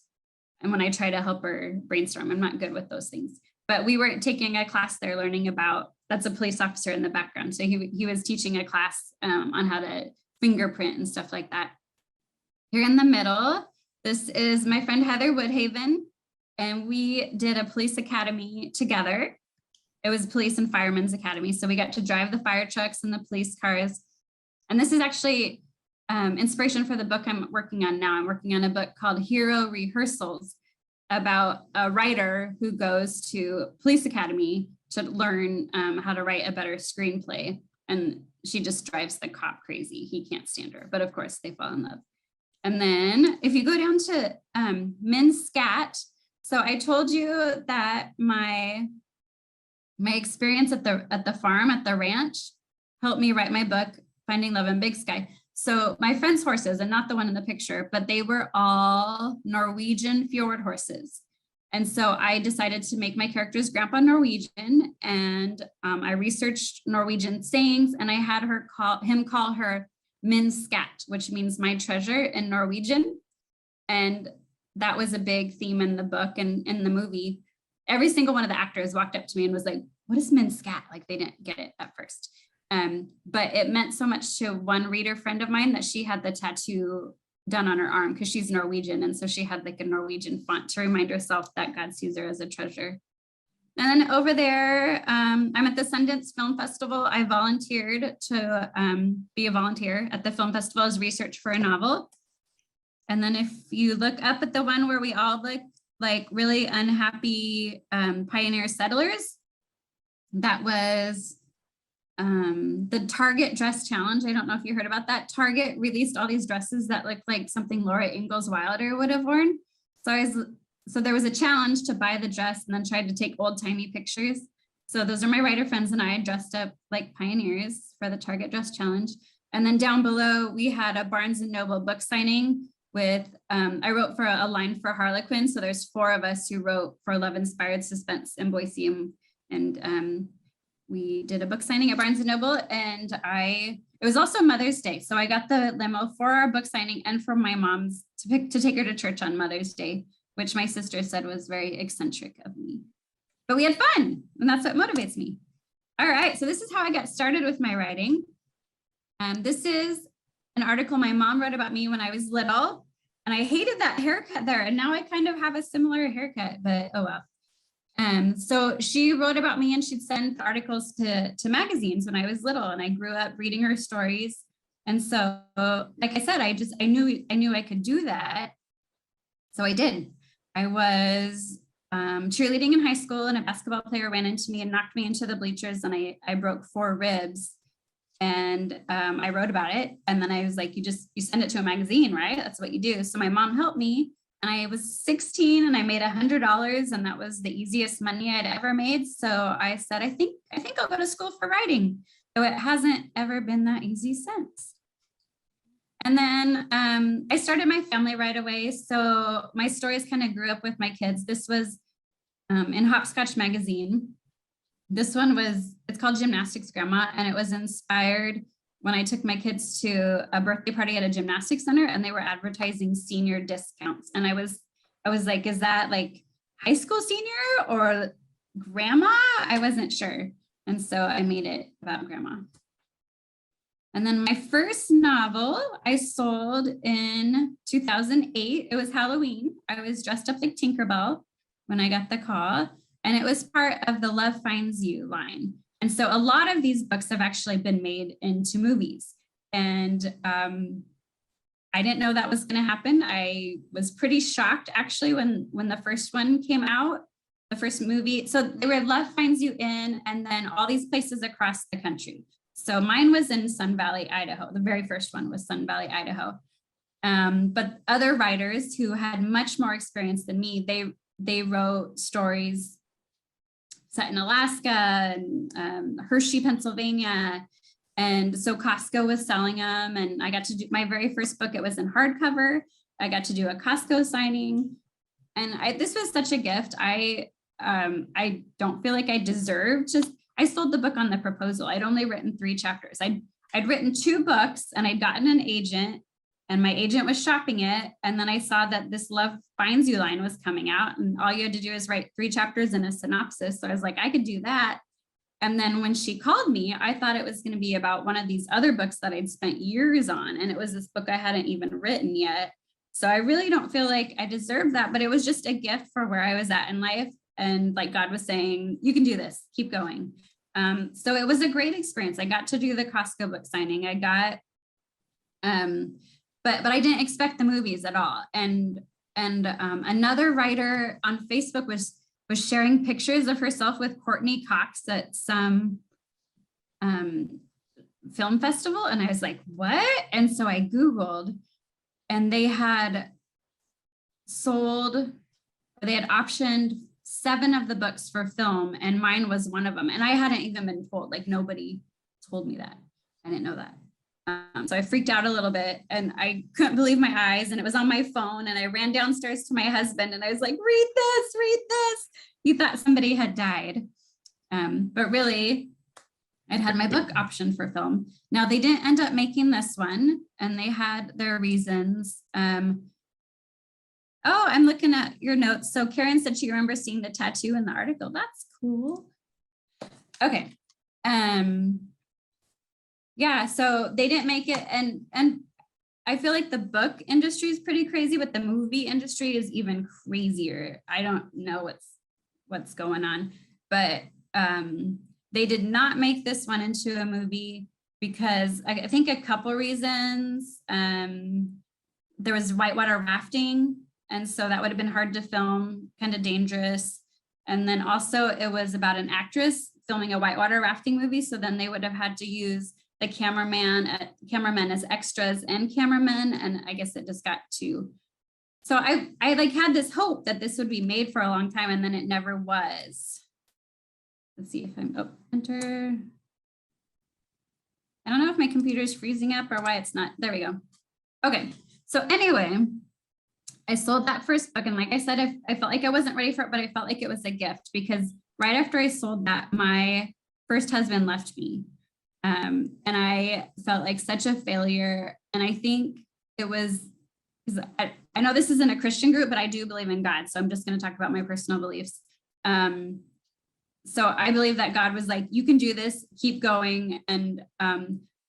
And when I try to help her brainstorm, I'm not good with those things. But we were taking a class there learning about, that's a police officer in the background. So he was teaching a class on how to fingerprint and stuff like that. Here in the middle, this is my friend Heather Woodhaven. And we did a police academy together. It was Police and Firemen's Academy. So we got to drive the fire trucks and the police cars. And this is actually inspiration for the book I'm working on now. I'm working on a book called Hero Rehearsals about a writer who goes to police academy to learn how to write a better screenplay. And she just drives the cop crazy. He can't stand her, but of course they fall in love. And then if you go down to Min Scat, so I told you that my experience at the farm, at the ranch, helped me write my book, Finding Love in Big Sky. So my friend's horses, and not the one in the picture, but they were all Norwegian fjord horses. And so I decided to make my character's grandpa Norwegian, and I researched Norwegian sayings, and I had him call her min skatt, which means my treasure in Norwegian. And that was a big theme in the book and in the movie. Every single one of the actors walked up to me and was like, what is min skatt? Like they didn't get it at first. But it meant so much to one reader friend of mine that she had the tattoo done on her arm because she's Norwegian. And so she had like a Norwegian font to remind herself that God sees her as a treasure. And then over there, I'm at the Sundance Film Festival. I volunteered to be a volunteer at the film festival as research for a novel. And then if you look up at the one where we all look like really unhappy pioneer settlers, that was the Target dress challenge. I don't know if you heard about that. Target released all these dresses that looked like something Laura Ingalls Wilder would have worn. So there was a challenge to buy the dress and then tried to take old timey pictures. So those are my writer friends and I dressed up like pioneers for the Target dress challenge. And then down below, we had a Barnes and Noble book signing with, I wrote for a line for Harlequin. So there's 4 of us who wrote for Love Inspired Suspense in Boise. And we did a book signing at Barnes and Noble, and it was also Mother's Day. So I got the limo for our book signing and for my mom's to take her to church on Mother's Day, which my sister said was very eccentric of me. But we had fun, and that's what motivates me. All right, so this is how I got started with my writing. This is an article my mom wrote about me when I was little, and I hated that haircut there, and now I kind of have a similar haircut, but oh well. So she wrote about me and she'd send articles to magazines when I was little, and I grew up reading her stories. And so, like I said, I knew I could do that. So I did. I was cheerleading in high school, and a basketball player ran into me and knocked me into the bleachers, and I broke 4 ribs. And I wrote about it. And then I was like, you send it to a magazine, right? That's what you do. So my mom helped me. And I was 16 and I made $100, and that was the easiest money I'd ever made. So I said, I think I'll go to school for writing. So it hasn't ever been that easy since. And then I started my family right away. So my stories kind of grew up with my kids. This was in Hopscotch magazine. This one it's called Gymnastics Grandma, and it was inspired when I took my kids to a birthday party at a gymnastics center, and they were advertising senior discounts. And I was like, is that like high school senior or grandma? I wasn't sure. And so I made it about grandma. And then my first novel I sold in 2008. It was Halloween. I was dressed up like Tinkerbell when I got the call, and it was part of the Love Finds You line. And so a lot of these books have actually been made into movies. And I didn't know that was going to happen. I was pretty shocked actually when the first one came out, the first movie. So they were Love Finds You in, and then all these places across the country. So mine was in Sun Valley, Idaho. The very first one was Sun Valley, Idaho. But other writers who had much more experience than me, they wrote stories set in Alaska and Hershey, Pennsylvania. And so Costco was selling them, and I got to do my very first book. It was in hardcover. I got to do a Costco signing, and this was such a gift. I don't feel like I deserved to. I sold the book on the proposal. I'd only written 3 chapters. I'd written 2 books, and I'd gotten an agent, and my agent was shopping it. And then I saw that this Love Finds You line was coming out, and all you had to do is write 3 chapters and a synopsis. So I was like, I could do that. And then when she called me, I thought it was going to be about one of these other books that I'd spent years on. And it was this book I hadn't even written yet. So I really don't feel like I deserved that, but it was just a gift for where I was at in life. And like God was saying, you can do this, keep going. So it was a great experience. I got to do the Costco book signing. I got, but I didn't expect the movies at all. And another writer on Facebook was sharing pictures of herself with Courtney Cox at some film festival. And I was like, what? And so I Googled, and they had optioned 7 of the books for film, and mine was one of them. And I hadn't even been told, like nobody told me that. I didn't know that. So I freaked out a little bit and I couldn't believe my eyes, and it was on my phone, and I ran downstairs to my husband and I was like, read this. He thought somebody had died. But really, I'd had my book optioned for film. Now they didn't end up making this one, and they had their reasons. Oh, I'm looking at your notes. So Karen said she remembers seeing the tattoo in the article. That's cool. Okay. Yeah, so they didn't make it, and I feel like the book industry is pretty crazy, but the movie industry is even crazier. I don't know what's going on, but they did not make this one into a movie because I think a couple reasons. There was whitewater rafting, and so that would have been hard to film, kind of dangerous. And then also it was about an actress filming a whitewater rafting movie, so then they would have had to use the cameramen as extras and cameramen, and I guess it just got too. So I like had this hope that this would be made for a long time, and then it never was. Let's see if I'm enter. I don't know if my computer is freezing up or why it's not. There we go. Okay, so anyway, I sold that first book, and like I said, I felt like I wasn't ready for it, but I felt like it was a gift because right after I sold that, my first husband left me. And I felt like such a failure. And I think it was, I know this isn't a Christian group, but I do believe in God. So I'm just going to talk about my personal beliefs. So I believe that God was like, you can do this, keep going. And,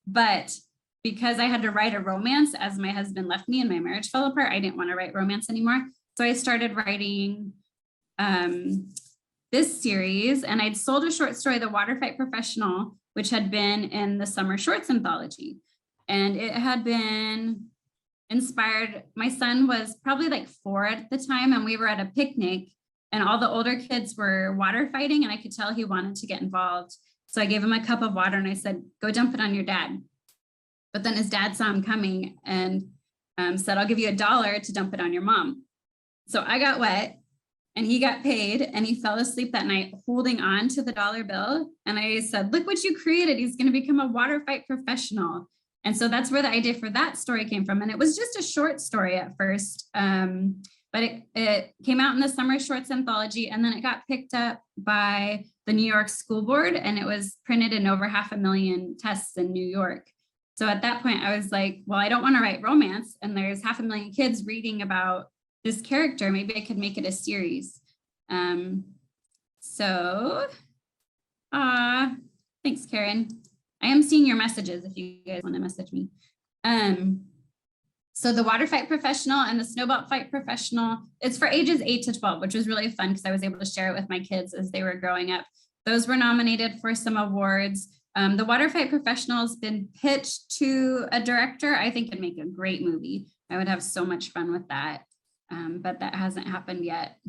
but because I had to write a romance as my husband left me and my marriage fell apart, I didn't want to write romance anymore. So I started writing this series, and I'd sold a short story, The Waterfight Professional, which had been in the Summer Shorts Anthology. And it had been inspired. My son was probably like 4 at the time, and we were at a picnic, and all the older kids were water fighting, and I could tell he wanted to get involved. So I gave him a cup of water and I said, go dump it on your dad. But then his dad saw him coming and said, I'll give you $1 to dump it on your mom. So I got wet, and he got paid, and he fell asleep that night holding on to the dollar bill. And I said, look what you created. He's going to become a water fight professional. And so that's where the idea for that story came from. And it was just a short story at first, but it came out in the Summer Shorts Anthology, and then it got picked up by the New York School Board, and it was printed in over 500,000 tests in New York. So at that point I was like, well, I don't want to write romance, and there's 500,000 kids reading about this character. Maybe I could make it a series. Thanks, Karen. I am seeing your messages if you guys want to message me. So the Water Fight Professional and the Snowball Fight Professional, it's for ages 8 to 12, which was really fun because I was able to share it with my kids as they were growing up. Those were nominated for some awards. The Water Fight Professional has been pitched to a director. I think it'd make a great movie. I would have so much fun with that. But that hasn't happened yet.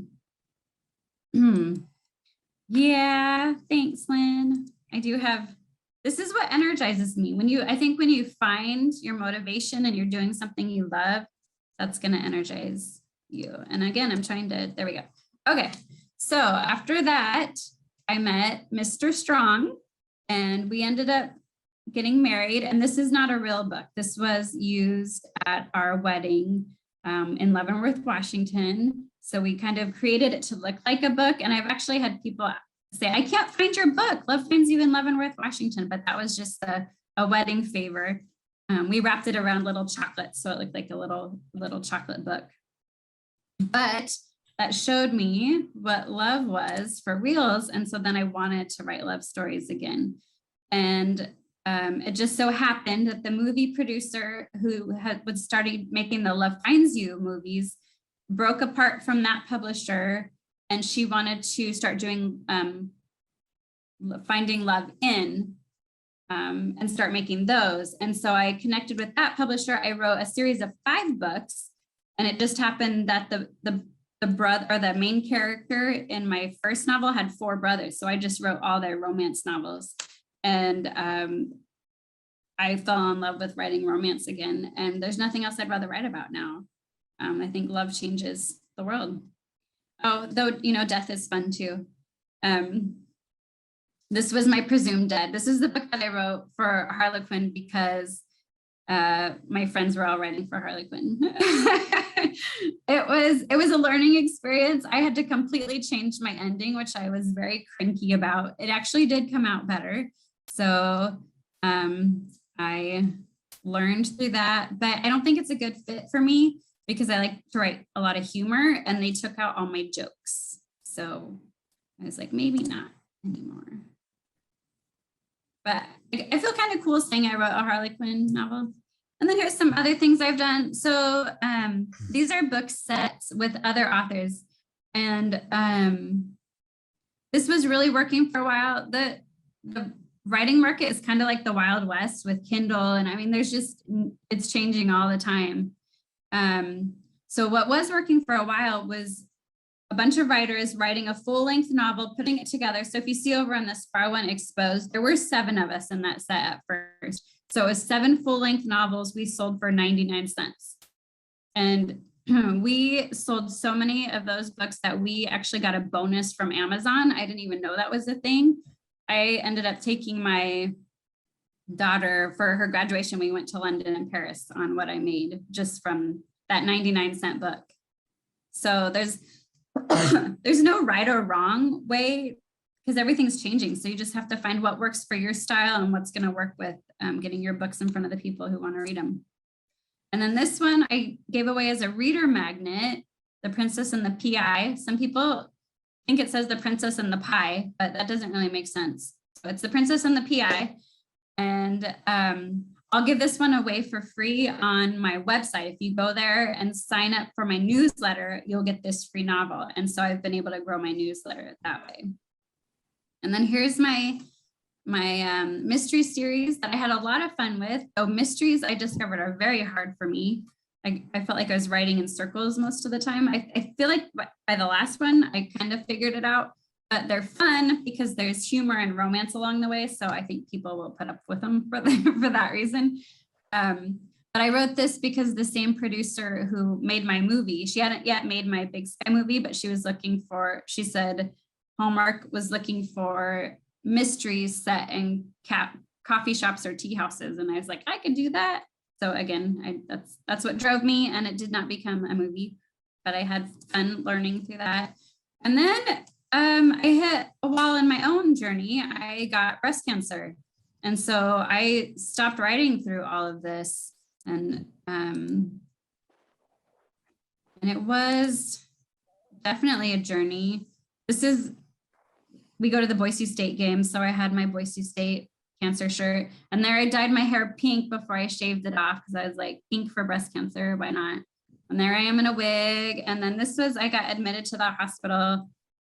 Yeah, thanks, Lynn. I do have, this is what energizes me. I think when you find your motivation and you're doing something you love, that's gonna energize you. And again, I'm trying to, there we go. Okay, so after that, I met Mr. Strong, and we ended up getting married. And this is not a real book. This was used at our wedding in Leavenworth, Washington. So we kind of created it to look like a book. And I've actually had people say, I can't find your book. Love finds you in Leavenworth, Washington. But that was just a wedding favor. We wrapped it around little chocolates, so it looked like a little chocolate book. But that showed me what love was for reals. And so then I wanted to write love stories again. And it just so happened that the movie producer who had started making the Love Finds You movies broke apart from that publisher, and she wanted to start doing Finding Love In and start making those. And so I connected with that publisher. I wrote a series of 5 books, and it just happened that the brother, or the main character in my first novel, had 4 brothers. So I just wrote all their romance novels. And I fell in love with writing romance again. And there's nothing else I'd rather write about now. I think love changes the world. Oh, though, death is fun too. This was My Presumed Dead. This is the book that I wrote for Harlequin because my friends were all writing for Harlequin. It was a learning experience. I had to completely change my ending, which I was very cranky about. It actually did come out better. So I learned through that, but I don't think it's a good fit for me because I like to write a lot of humor, and they took out all my jokes. So I was like, maybe not anymore. But I feel kind of cool saying I wrote a Harlequin novel. And then here's some other things I've done. So these are book sets with other authors. And this was really working for a while. The writing market is kind of like the Wild West with Kindle. And I mean, it's changing all the time. So what was working for a while was a bunch of writers writing a full-length novel, putting it together. So if you see over on this far one, Exposed, there were 7 of us in that set at first. So it was 7 full-length novels we sold for 99 cents. And we sold so many of those books that we actually got a bonus from Amazon. I didn't even know that was a thing. I ended up taking my daughter for her graduation. We went to London and Paris on what I made just from that 99-cent book. So there's no right or wrong way because everything's changing. So you just have to find what works for your style and what's going to work with getting your books in front of the people who want to read them. And then this one I gave away as a reader magnet, The Princess and the PI. Some people think it says The Princess and the Pie, but that doesn't really make sense. So it's The Princess and the PI. And I'll give this one away for free on my website. If you go there and sign up for my newsletter, you'll get this free novel. And so I've been able to grow my newsletter that way. And then here's my mystery series that I had a lot of fun with. So mysteries I discovered are very hard for me. I felt like I was writing in circles most of the time. I feel like by the last one, I kind of figured it out. But they're fun because there's humor and romance along the way. So I think people will put up with them for that reason. But I wrote this because the same producer who made my movie, she hadn't yet made my Big Sky movie, but she said Hallmark was looking for mysteries set in coffee shops or tea houses. And I was like, I could do that. So again, that's what drove me, and it did not become a movie, but I had fun learning through that. And then I hit a wall in my own journey. I got breast cancer. And so I stopped writing through all of this. And it was definitely a journey. We go to the Boise State games. So I had my Boise State cancer shirt, and there I dyed my hair pink before I shaved it off because I was like, pink for breast cancer, why not? And there I am in a wig. And then I got admitted to the hospital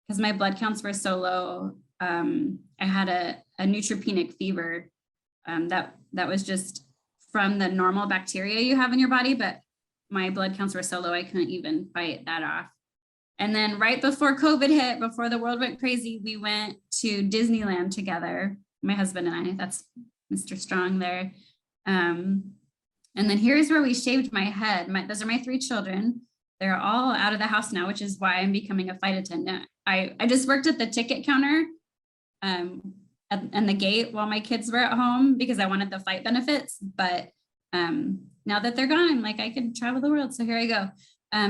because my blood counts were so low. I had a neutropenic fever that was just from the normal bacteria you have in your body, but my blood counts were so low I couldn't even fight that off. And then right before COVID hit, before the world went crazy, we went to Disneyland together, my husband and I. That's Mr. Strong there. And then here's where we shaved my head. Those are my 3 children. They're all out of the house now, which is why I'm becoming a flight attendant. I just worked at the ticket counter and the gate while my kids were at home because I wanted the flight benefits. But now that they're gone, I'm like, I could travel the world. So here I go.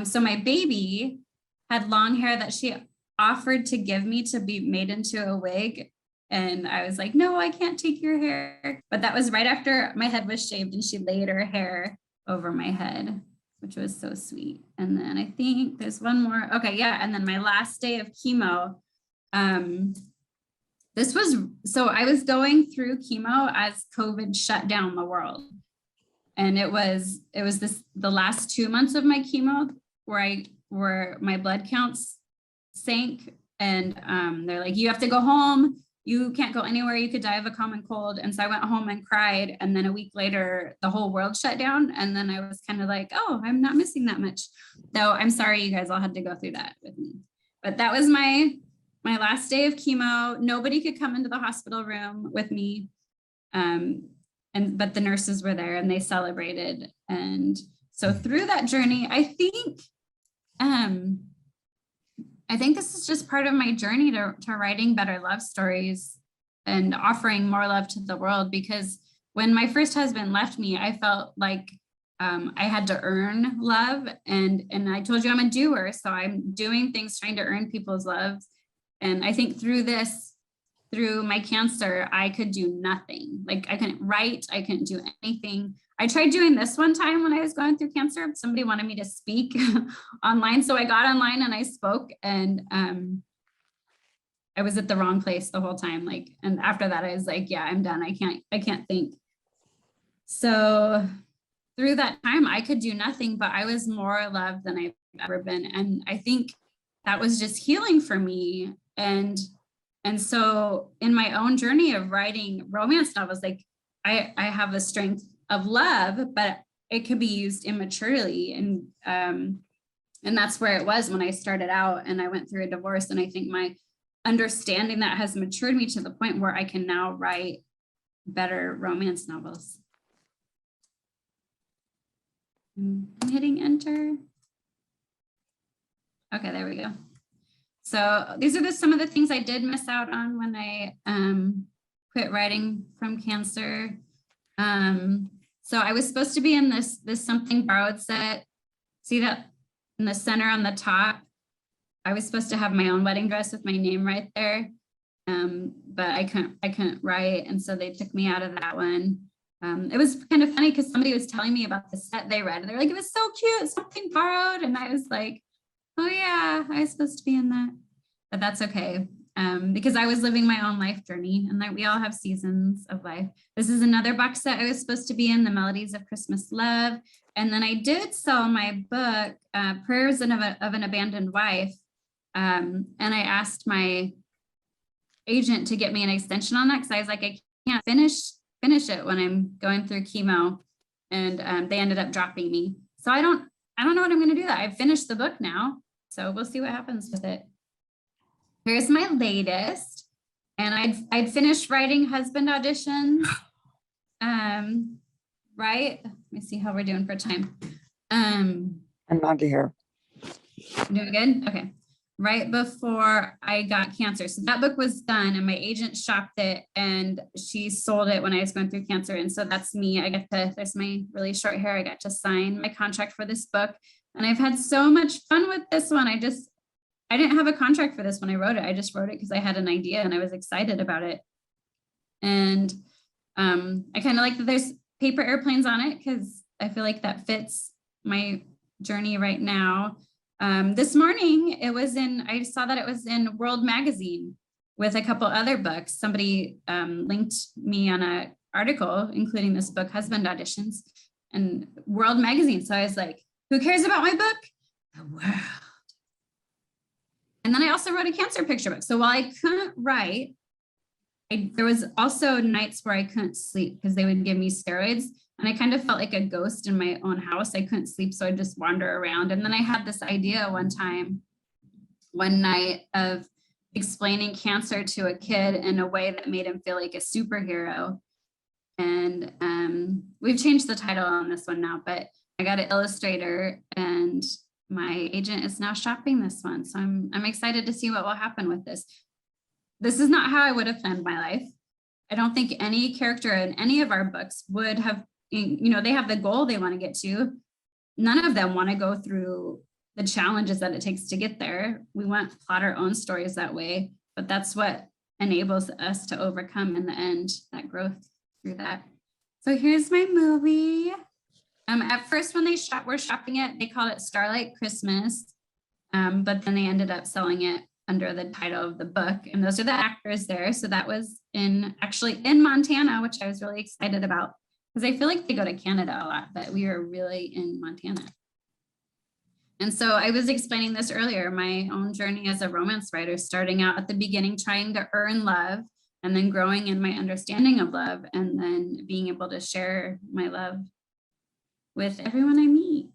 So my baby had long hair that she offered to give me to be made into a wig. And I was like, no, I can't take your hair. But that was right after my head was shaved and she laid her hair over my head, which was so sweet. And then I think there's one more. Okay, yeah. And then my last day of chemo, I was going through chemo as COVID shut down the world. And it was the last 2 months of my chemo where my blood counts sank. And they're like, you have to go home. You can't go anywhere. You could die of a common cold. And so I went home and cried. And then a week later, the whole world shut down. And then I was kind of like, oh, I'm not missing that much. Though I'm sorry you guys all had to go through that with me. But that was my last day of chemo. Nobody could come into the hospital room with me. But the nurses were there and they celebrated. And so through that journey, I think this is just part of my journey to writing better love stories and offering more love to the world, because when my first husband left me, I felt like I had to earn love, and I told you I'm a doer, so I'm doing things trying to earn people's love. And I think through my cancer, I could do nothing. Like I couldn't write, I couldn't do anything. I tried doing this one time when I was going through cancer. Somebody wanted me to speak online, so I got online and I spoke, and I was at the wrong place the whole time. Like, and after that, I was like, yeah, I'm done. I can't think. So through that time, I could do nothing, but I was more loved than I've ever been. And I think that was just healing for me. And so in my own journey of writing romance novels, like I have a strength of love, but it could be used immaturely. And that's where it was when I started out and I went through a divorce. And I think my understanding that has matured me to the point where I can now write better romance novels. I'm hitting enter. Okay, there we go. So these are some of the things I did miss out on when I quit writing from cancer. So I was supposed to be in this Something Borrowed set. See that in the center on the top? I was supposed to have my own wedding dress with my name right there, but I couldn't write, and so they took me out of that one. It was kind of funny because somebody was telling me about the set they read, and they're like, "It was so cute, Something Borrowed," and I was like, "Oh yeah, I was supposed to be in that," but that's okay, because I was living my own life journey, and that we all have seasons of life. This is another box set I was supposed to be in, The Melodies of Christmas Love, and then I did sell my book, Prayers of an Abandoned Wife. And I asked my agent to get me an extension on that because I was like, I can't finish it when I'm going through chemo, and they ended up dropping me. So I don't know what I'm going to do. That I've finished the book now, so we'll see what happens with it. Here's my latest, and I'd finished writing husband auditions. Right. Let me see how we're doing for time. I'm not here. Doing good. Okay. Right before I got cancer. So that book was done and my agent shopped it and she sold it when I was going through cancer. And so that's me. There's my really short hair. I got to sign my contract for this book. And I've had so much fun with this one. I didn't have a contract for this when I wrote it. I just wrote it because I had an idea and I was excited about it. And I kind of like that there's paper airplanes on it because I feel like that fits my journey right now. This morning I saw that it was in World Magazine with a couple other books. Somebody linked me on an article, including this book, Husband Auditions, and World Magazine. So I was like, who cares about my book? The world. And then I also wrote a cancer picture book. So while I couldn't write, there was also nights where I couldn't sleep because they would give me steroids. And I kind of felt like a ghost in my own house. I couldn't sleep, so I'd just wander around. And then I had this idea one night of explaining cancer to a kid in a way that made him feel like a superhero. And we've changed the title on this one now, but I got an illustrator and my agent is now shopping this one. So I'm excited to see what will happen with this. This is not how I would have planned my life. I don't think any character in any of our books would have, they have the goal they want to get to. None of them want to go through the challenges that it takes to get there. We want to plot our own stories that way, but that's what enables us to overcome in the end, that growth through that. So here's my movie. At first when they were shopping it, they called it Starlight Christmas, but then they ended up selling it under the title of the book. And those are the actors there. So that was actually in Montana, which I was really excited about because I feel like they go to Canada a lot, but we were really in Montana. And so I was explaining this earlier, my own journey as a romance writer, starting out at the beginning, trying to earn love and then growing in my understanding of love and then being able to share my love with everyone I meet.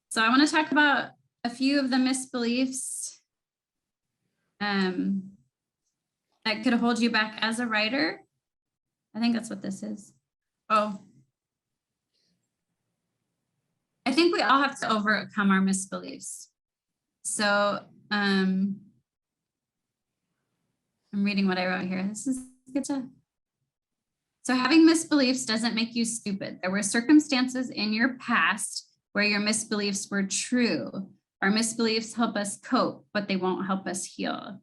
So I want to talk about a few of the misbeliefs that could hold you back as a writer. I think that's what this is. Oh, I think we all have to overcome our misbeliefs. So I'm reading what I wrote here. This is good to So having misbeliefs doesn't make you stupid. There were circumstances in your past where your misbeliefs were true. Our misbeliefs help us cope, but they won't help us heal.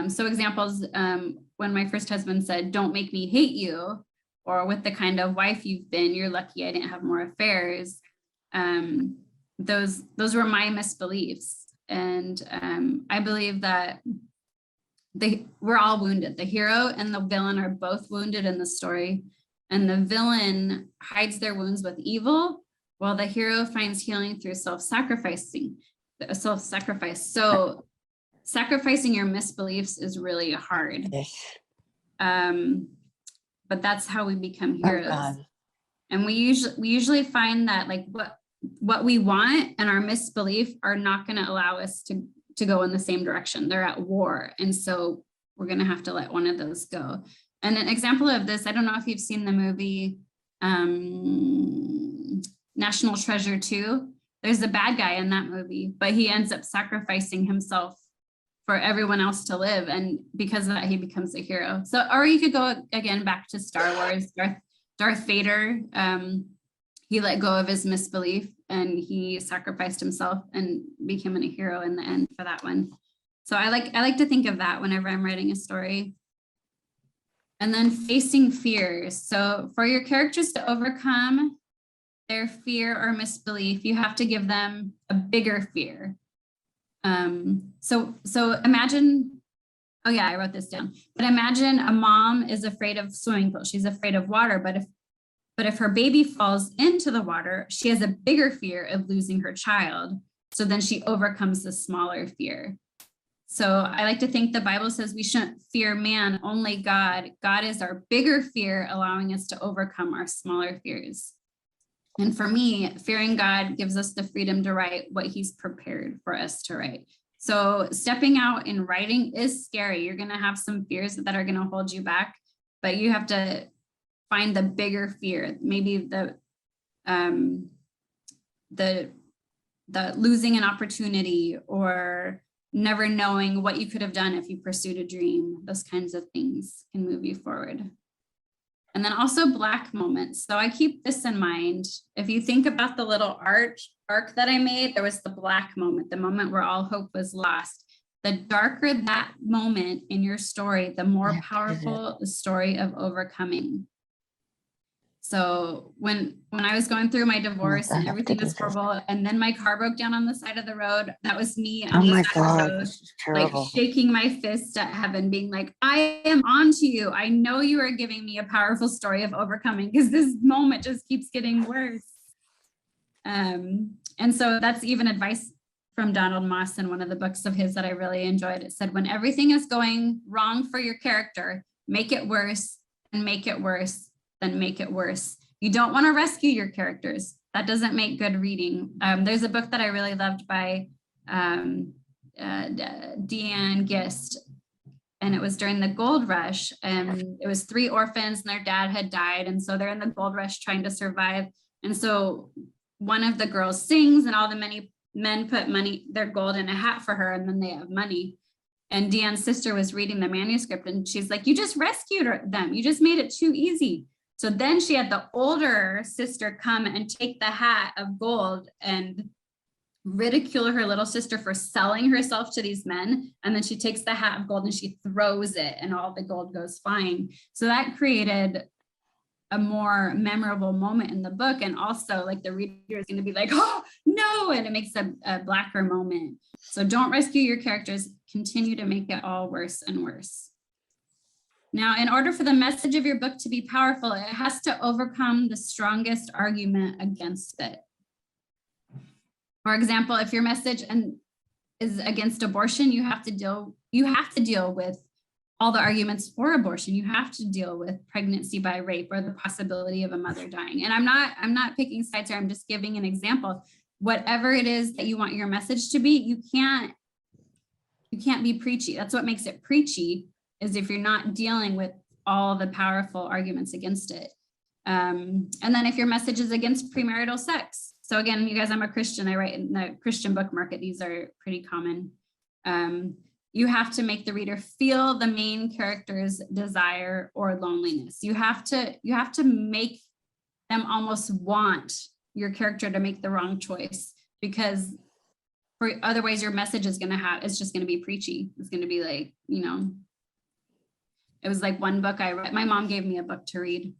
So examples, when my first husband said, don't make me hate you, or with the kind of wife you've been, you're lucky I didn't have more affairs. Those were my misbeliefs. And I believe that we're all wounded. The hero and the villain are both wounded in the story. And the villain hides their wounds with evil, while the hero finds healing through self-sacrifice. So sacrificing your misbeliefs is really hard. But that's how we become heroes. And we usually find that like what we want and our misbelief are not going to allow us to go in the same direction. They're at war. And so we're going to have to let one of those go. And an example of this, I don't know if you've seen the movie National Treasure 2. There's a bad guy in that movie, but he ends up sacrificing himself for everyone else to live. And because of that, he becomes a hero. So, or you could go again back to Star Wars, Darth Vader. He let go of his misbelief and he sacrificed himself and became a hero in the end for that one. So I like to think of that whenever I'm writing a story. And then facing fears. So for your characters to overcome their fear or misbelief, you have to give them a bigger fear. So imagine, oh yeah, I wrote this down, but imagine a mom is afraid of swimming pool. She's afraid of water, but if her baby falls into the water, she has a bigger fear of losing her child. So then she overcomes the smaller fear. So I like to think the Bible says we shouldn't fear man, only God. God is our bigger fear, allowing us to overcome our smaller fears. And for me, fearing God gives us the freedom to write what he's prepared for us to write. So stepping out in writing is scary. You're going to have some fears that are going to hold you back, but you have to find the bigger fear, maybe the losing an opportunity or never knowing what you could have done if you pursued a dream. Those kinds of things can move you forward. And then also Black moments. So I keep this in mind. If you think about the little arc that I made, there was the Black moment, the moment where all hope was lost. The darker that moment in your story, the more powerful the story of overcoming. So when I was going through my divorce and everything was horrible, and then my car broke down on the side of the road, that was me on the side of the road, this is terrible. like shaking my fist at heaven, being like, I am on to you. I know you are giving me a powerful story of overcoming, because this moment just keeps getting worse. And so that's even advice from Donald Moss in one of the books of his that I really enjoyed. It said, when everything is going wrong for your character, make it worse and make it worse. Then make it worse. You don't want to rescue your characters. That doesn't make good reading. There's a book that I really loved by Deanne Gist, and it was during the gold rush. And it was 3 orphans and their dad had died. And so they're in the gold rush trying to survive. And so one of the girls sings and all the many men put their gold in a hat for her, and then they have money. And Deanne's sister was reading the manuscript and she's like, you just rescued them. You just made it too easy. So then she had the older sister come and take the hat of gold and ridicule her little sister for selling herself to these men. And then she takes the hat of gold and she throws it and all the gold goes flying. So that created a more memorable moment in the book. And also like the reader is going to be like, oh no, and it makes a blacker moment. So don't rescue your characters, continue to make it all worse and worse. Now, in order for the message of your book to be powerful, it has to overcome the strongest argument against it. For example, if your message is against abortion, you have to deal with all the arguments for abortion. You have to deal with pregnancy by rape or the possibility of a mother dying. And I'm not picking sides here. I'm just giving an example. Whatever it is that you want your message to be, you can't be preachy. That's what makes it preachy, is if you're not dealing with all the powerful arguments against it. And then if your message is against premarital sex. So again, you guys, I'm a Christian. I write in the Christian book market. These are pretty common. you have to make the reader feel the main character's desire or loneliness. You have to make them almost want your character to make the wrong choice, because otherwise your message is it's just going to be preachy. It's going to be like, it was like one book I read. My mom gave me a book to read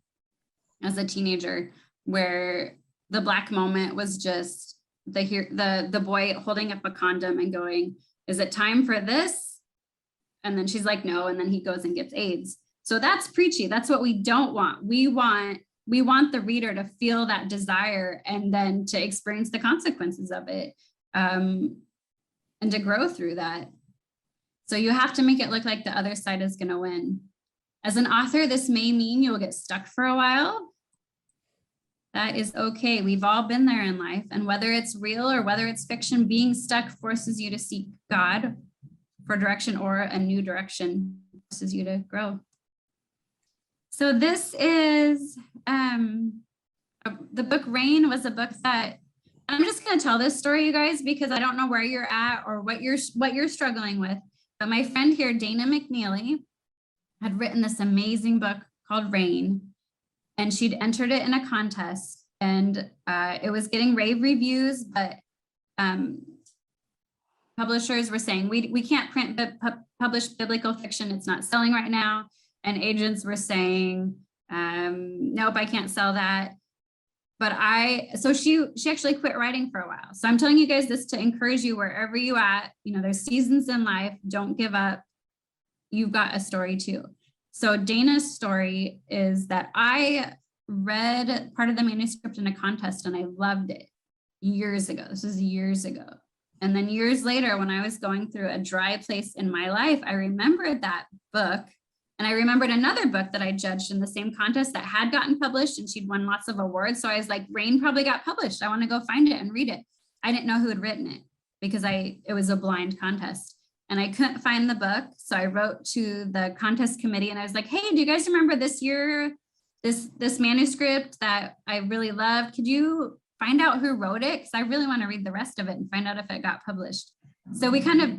as a teenager where the Black moment was just the boy holding up a condom and going, "Is it time for this?" And then she's like, "No." And then he goes and gets AIDS. So that's preachy. That's what we don't want. We want the reader to feel that desire and then to experience the consequences of it, and to grow through that. So you have to make it look like the other side is going to win. As an author, this may mean you will get stuck for a while. That is okay. We've all been there in life. And whether it's real or whether it's fiction, being stuck forces you to seek God for direction, or a new direction forces you to grow. So this is, the book Rain was a book that, I'm just going to tell this story, you guys, because I don't know where you're at or what you're struggling with. But my friend here, Dana McNeely, had written this amazing book called Rain, and she'd entered it in a contest, and it was getting rave reviews, but publishers were saying, we can't publish biblical fiction. It's not selling right now. And agents were saying, nope, I can't sell that. But so she actually quit writing for a while. So I'm telling you guys this to encourage you wherever you at, there's seasons in life, don't give up. You've got a story too. So Dana's story is that I read part of the manuscript in a contest and I loved it years ago. This was years ago. And then years later, when I was going through a dry place in my life, I remembered that book. And I remembered another book that I judged in the same contest that had gotten published, and she'd won lots of awards. So I was like, Rain probably got published. I want to go find it and read it. I didn't know who had written it because it was a blind contest and I couldn't find the book. So I wrote to the contest committee and I was like, hey, do you guys remember this year, this manuscript that I really loved? Could you find out who wrote it? Because I really want to read the rest of it and find out if it got published. So we kind of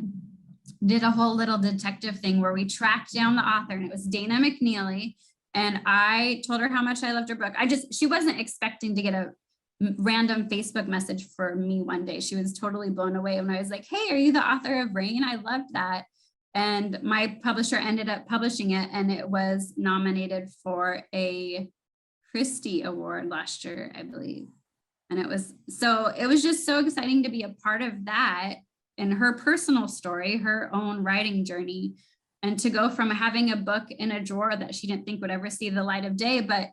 did a whole little detective thing where we tracked down the author, and it was Dana McNeely. And I told her how much I loved her book. She wasn't expecting to get a random Facebook message for me one day. She was totally blown away when I was like, hey, are you the author of Rain? I loved that. And my publisher ended up publishing it, and it was nominated for a Christie Award last year, I believe. And it was just so exciting to be a part of that in her personal story, her own writing journey, and to go from having a book in a drawer that she didn't think would ever see the light of day, but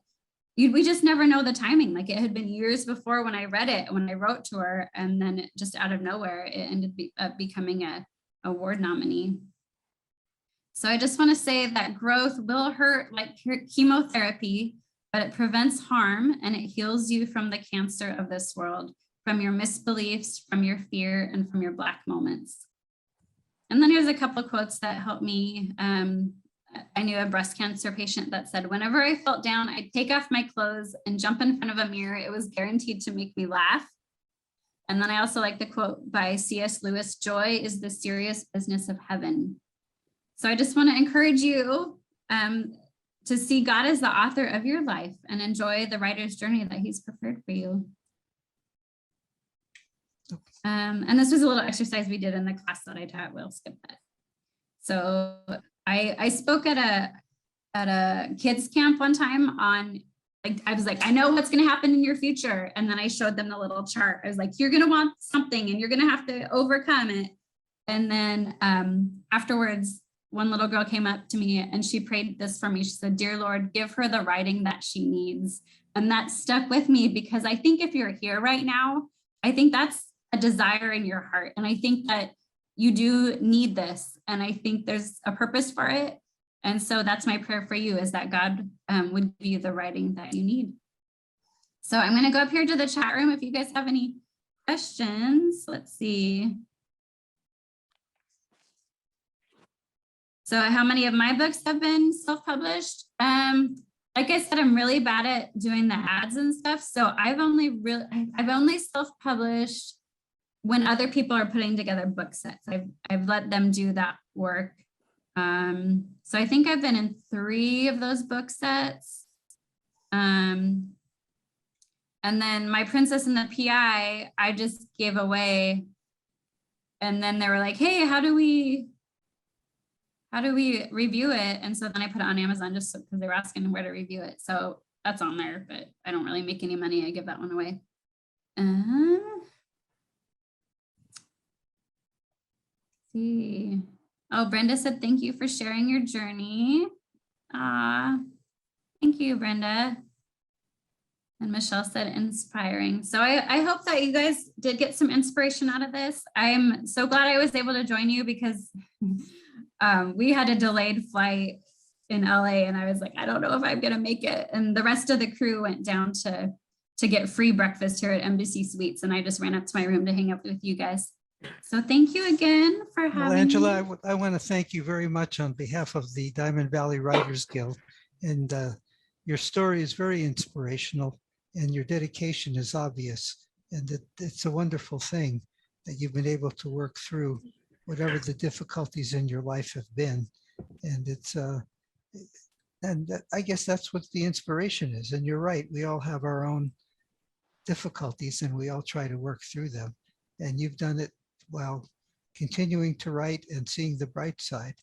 we just never know the timing. Like, it had been years before when I read it, when I wrote to her, and then just out of nowhere, it ended up becoming a award nominee. So I just want to say that growth will hurt like chemotherapy, but it prevents harm and it heals you from the cancer of this world, from your misbeliefs, from your fear, and from your Black moments. And then here's a couple of quotes that helped me. I knew a breast cancer patient that said, whenever I felt down, I'd take off my clothes and jump in front of a mirror. It was guaranteed to make me laugh. And then I also like the quote by C.S. Lewis, joy is the serious business of heaven. So I just want to encourage you to see God as the author of your life and enjoy the writer's journey that he's prepared for you. And this was a little exercise we did in the class that I taught. We'll skip that. So I spoke at a kids camp one time on, like, I was like, I know what's going to happen in your future. And then I showed them the little chart. I was like, you're going to want something and you're going to have to overcome it. And then afterwards, one little girl came up to me and she prayed this for me. She said, dear Lord, give her the writing that she needs. And that stuck with me because I think if you're here right now, I think that's a desire in your heart. And I think that you do need this. And I think there's a purpose for it. And so that's my prayer for you, is that God would give you the writing that you need. So I'm going to go up here to the chat room if you guys have any questions. Let's see. So how many of my books have been self-published? Like I said, I'm really bad at doing the ads and stuff. So I've only self-published when other people are putting together book sets, I've let them do that work. So I think I've been in 3 of those book sets. And then my Princess and the PI, I just gave away. And then they were like, hey, how do we review it? And so then I put it on Amazon just because they were asking where to review it. So that's on there, but I don't really make any money. I give that one away. See. Oh, Brenda said, thank you for sharing your journey. Thank you, Brenda. And Michelle said, inspiring. So I hope that you guys did get some inspiration out of this. I'm so glad I was able to join you because we had a delayed flight in LA and I was like, I don't know if I'm gonna make it. And the rest of the crew went down to get free breakfast here at Embassy Suites. And I just ran up to my room to hang up with you guys. So thank you again for having Well, Angela, me. I want to thank you very much on behalf of the Diamond Valley Writers Guild. And your story is very inspirational and your dedication is obvious. And it's a wonderful thing that you've been able to work through whatever the difficulties in your life have been. And I guess that's what the inspiration is. And you're right, we all have our own difficulties and we all try to work through them. And you've done it while continuing to write and seeing the bright side.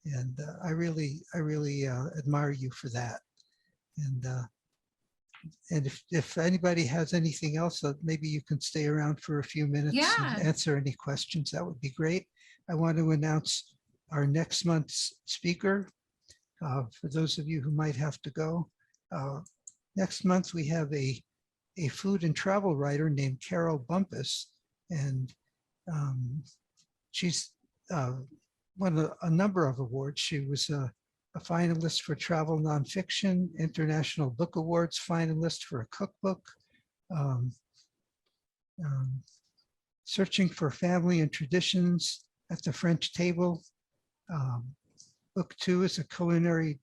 And I really admire you for that. And if anybody has anything else, maybe you can stay around for a few minutes Yeah. and answer any questions. That would be great. I want to announce our next month's speaker. For those of you who might have to go, next month we have a food and travel writer named Carol Bumpus, and she's won a number of awards. She was a finalist for Travel Nonfiction, International Book Awards finalist for a cookbook, Searching for Family and Traditions at the French Table. Book 2 is a culinary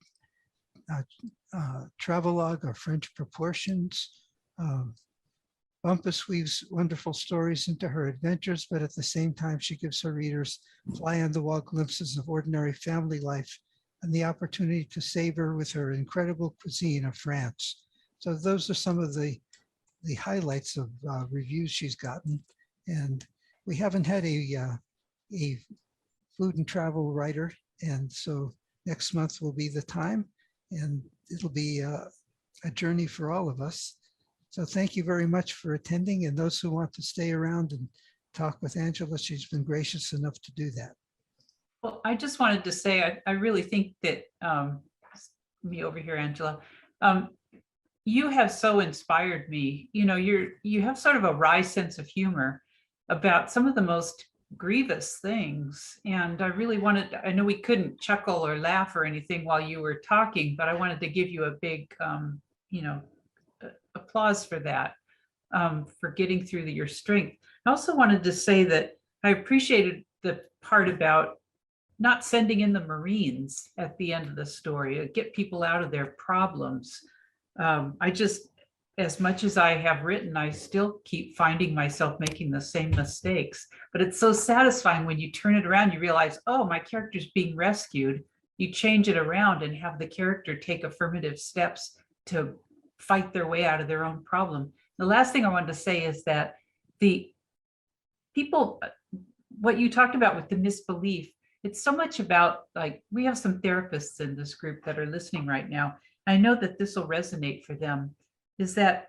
travelogue of French proportions. Bumpus weaves wonderful stories into her adventures, but at the same time, she gives her readers fly-on-the-wall glimpses of ordinary family life and the opportunity to savor with her incredible cuisine of France. So those are some of the highlights of reviews she's gotten. And we haven't had a food and travel writer. And so next month will be the time, and it'll be a journey for all of us. So thank you very much for attending, and those who want to stay around and talk with Angela, she's been gracious enough to do that. Well, I just wanted to say, I really think that, me over here, Angela, you have so inspired me. You know, you have sort of a wry sense of humor about some of the most grievous things. And I really wanted, I know we couldn't chuckle or laugh or anything while you were talking, but I wanted to give you a big, applause for that, for getting through your strength. I also wanted to say that I appreciated the part about not sending in the Marines at the end of the story, get people out of their problems. I just, as much as I have written, I still keep finding myself making the same mistakes, but it's so satisfying when you turn it around, you realize, oh, my character's being rescued. You change it around and have the character take affirmative steps to fight their way out of their own problem. The last thing I wanted to say is that the people, what you talked about with the misbelief, it's so much about, like, we have some therapists in this group that are listening right now. I know that this will resonate for them, is that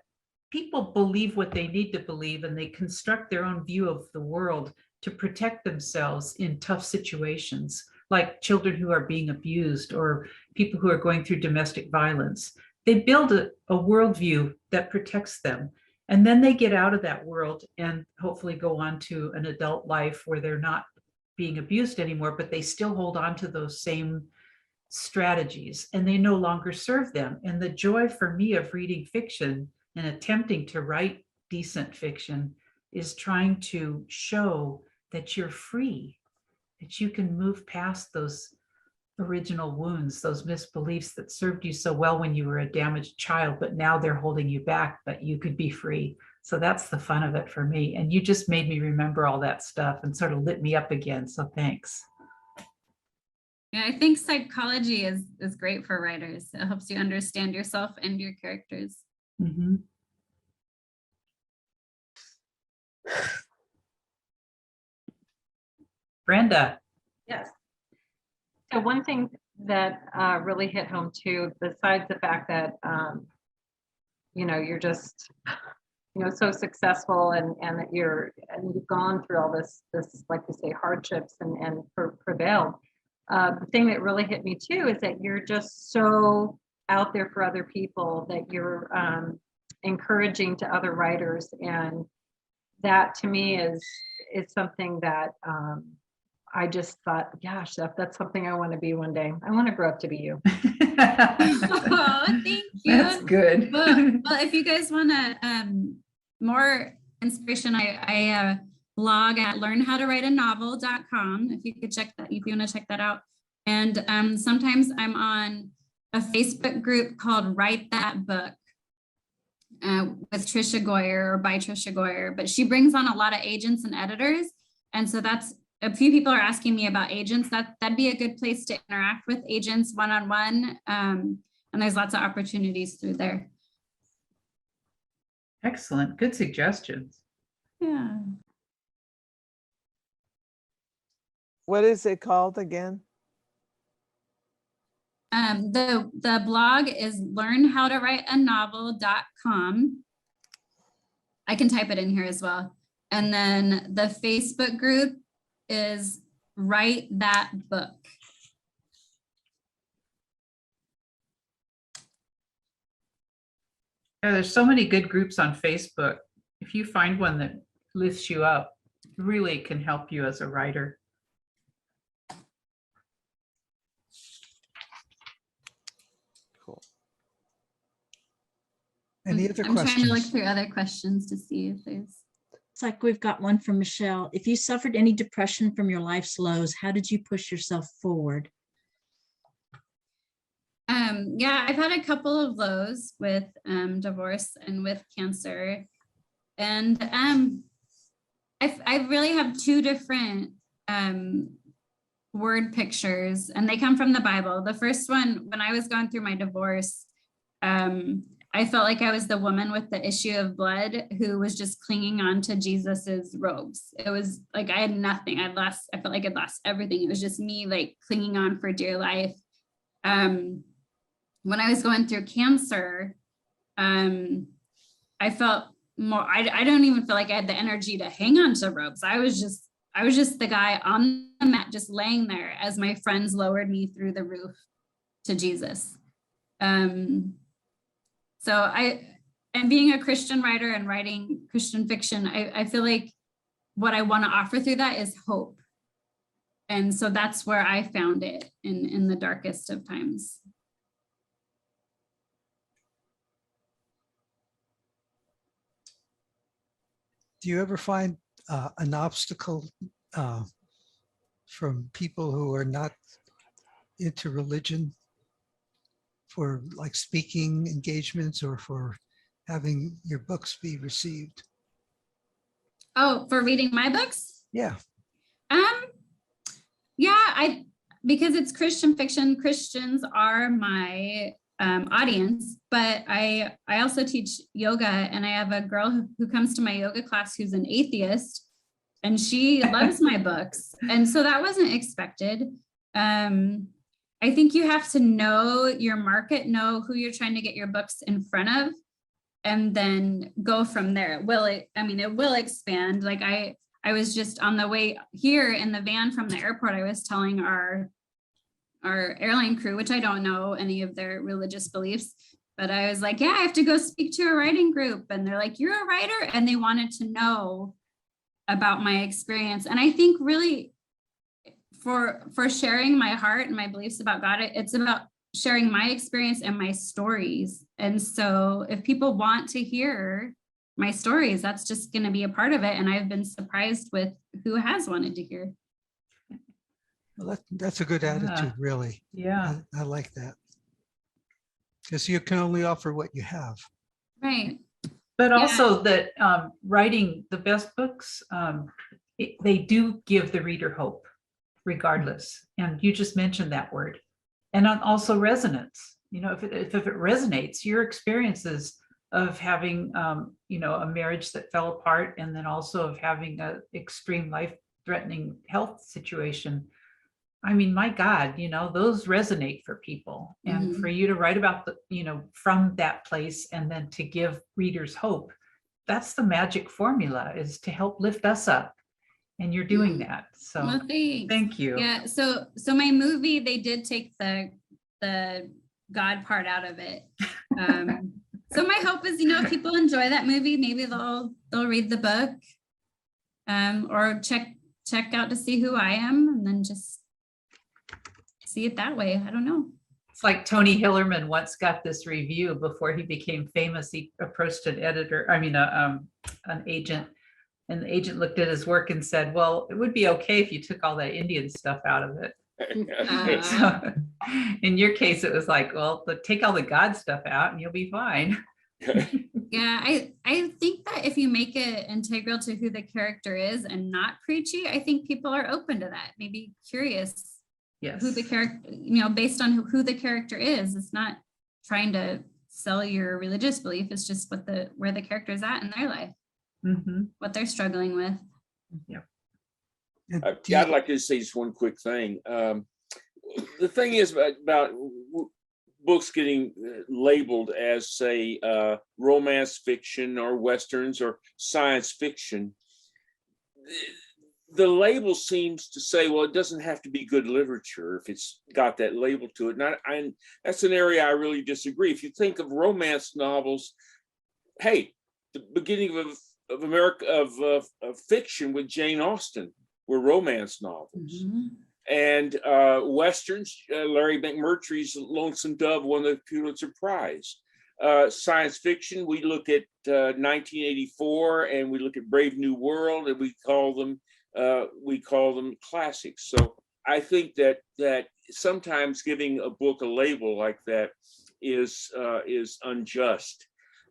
people believe what they need to believe and they construct their own view of the world to protect themselves in tough situations, like children who are being abused or people who are going through domestic violence. They build a worldview that protects them. And then they get out of that world and hopefully go on to an adult life where they're not being abused anymore, but they still hold on to those same strategies and they no longer serve them. And the joy for me of reading fiction and attempting to write decent fiction is trying to show that you're free, that you can move past those original wounds, those misbeliefs that served you so well when you were a damaged child, but now they're holding you back, but you could be free. So that's the fun of it for me. And you just made me remember all that stuff and sort of lit me up again. So thanks. Yeah, I think psychology is great for writers. It helps you understand yourself and your characters. Mm-hmm. Brenda. Yes. So one thing that really hit home too, besides the fact that, you know, you're just, you know, so successful and that you've gone through all this, like you say, hardships and prevailed. The thing that really hit me too is that you're just so out there for other people, that you're encouraging to other writers. And that to me is something that I just thought, gosh, that's something I want to be one day. I want to grow up to be you. Oh, thank you. That's good. Well, if you guys want to more inspiration, I blog at learnhowtowriteanovel.com. If you could check that, if you want to check that out. And sometimes I'm on a Facebook group called Write That Book with Trisha Goyer, or by Trisha Goyer, but she brings on a lot of agents and editors. And so that's, a few people are asking me about agents. That'd be a good place to interact with agents one-on-one. And there's lots of opportunities through there. Excellent. Good suggestions. Yeah. What is it called again? The blog is learnhowtowriteanovel.com. I can type it in here as well. And then the Facebook group is Write That Book. Yeah, there's so many good groups on Facebook. If you find one that lifts you up, really can help you as a writer. Cool. Any other I'm questions? trying to Look through other questions to see if there's. It's like we've got one from Michelle. If you suffered any depression from your life's lows, how did you push yourself forward? Yeah, I've had a couple of lows with divorce and with cancer. And I really have two different word pictures, and they come from the Bible. The first one, when I was going through my divorce, I felt like I was the woman with the issue of blood who was just clinging on to Jesus's robes. It was like I had nothing. I felt like I'd lost everything. It was just me like clinging on for dear life. When I was going through cancer, I felt more, I don't even feel like I had the energy to hang on to ropes. I was just the guy on the mat, just laying there as my friends lowered me through the roof to Jesus. And being a Christian writer and writing Christian fiction, I feel like what I want to offer through that is hope. And so that's where I found it in the darkest of times. Do you ever find an obstacle from people who are not into religion for like speaking engagements or for having your books be received? Oh, for reading my books? Yeah. Yeah, because it's Christian fiction, Christians are my audience, but I also teach yoga, and I have a girl who comes to my yoga class who's an atheist, and she loves my books. And so that wasn't expected. I think you have to know your market, know who you're trying to get your books in front of, and then go from there. It will expand. Like I was just on the way here in the van from the airport, I was telling our airline crew, which I don't know any of their religious beliefs, but I was like, yeah, I have to go speak to a writing group. And they're like, you're a writer? And they wanted to know about my experience. And I think really for sharing my heart and my beliefs about God, it's about sharing my experience and my stories. And so if people want to hear my stories, that's just going to be a part of it. And I've been surprised with who has wanted to hear. Well, that's a good attitude, really. Yeah. I like that. Because you can only offer what you have. Right. But Yeah. also that writing the best books, they do give the reader hope regardless. And you just mentioned that word. And also resonance. You know, if it resonates, your experiences of having, you know, a marriage that fell apart, and then also of having an extreme life-threatening health situation. I mean, my God, you know, those resonate for people. And for you to write about the, you know, from that place and then to give readers hope, that's the magic formula, is to help lift us up. And you're doing that. So Well, thanks. thank you. Yeah. So my movie, they did take the God part out of it. So my hope is, you know, if people enjoy that movie, maybe they'll read the book, or check out to see who I am, and then just see it that way. I don't know. It's like Tony Hillerman once got this review before he became famous. He approached an editor, an agent, and the agent looked at his work and said, well, it would be okay if you took all that Indian stuff out of it. So in your case, it was like, well, take all the God stuff out and you'll be fine. Yeah, I think that if you make it integral to who the character is and not preachy, I think people are open to that, maybe curious. Yes. Who the character, you know, based on who the character is. It's not trying to sell your religious belief. It's just where the character is at in their life, what they're struggling with. Yeah. I'd like to say just one quick thing. The thing is about books getting labeled as, say, romance fiction or Westerns or science fiction. The label seems to say, well, it doesn't have to be good literature if it's got that label to it. And that's an area I really disagree. If you think of romance novels, hey, the beginning of America of fiction with Jane Austen were romance novels. And Westerns, Larry McMurtry's Lonesome Dove won the Pulitzer Prize. Science fiction, we look at 1984 and we look at Brave New World, and we call them classics. So I think that sometimes giving a book a label like that is unjust.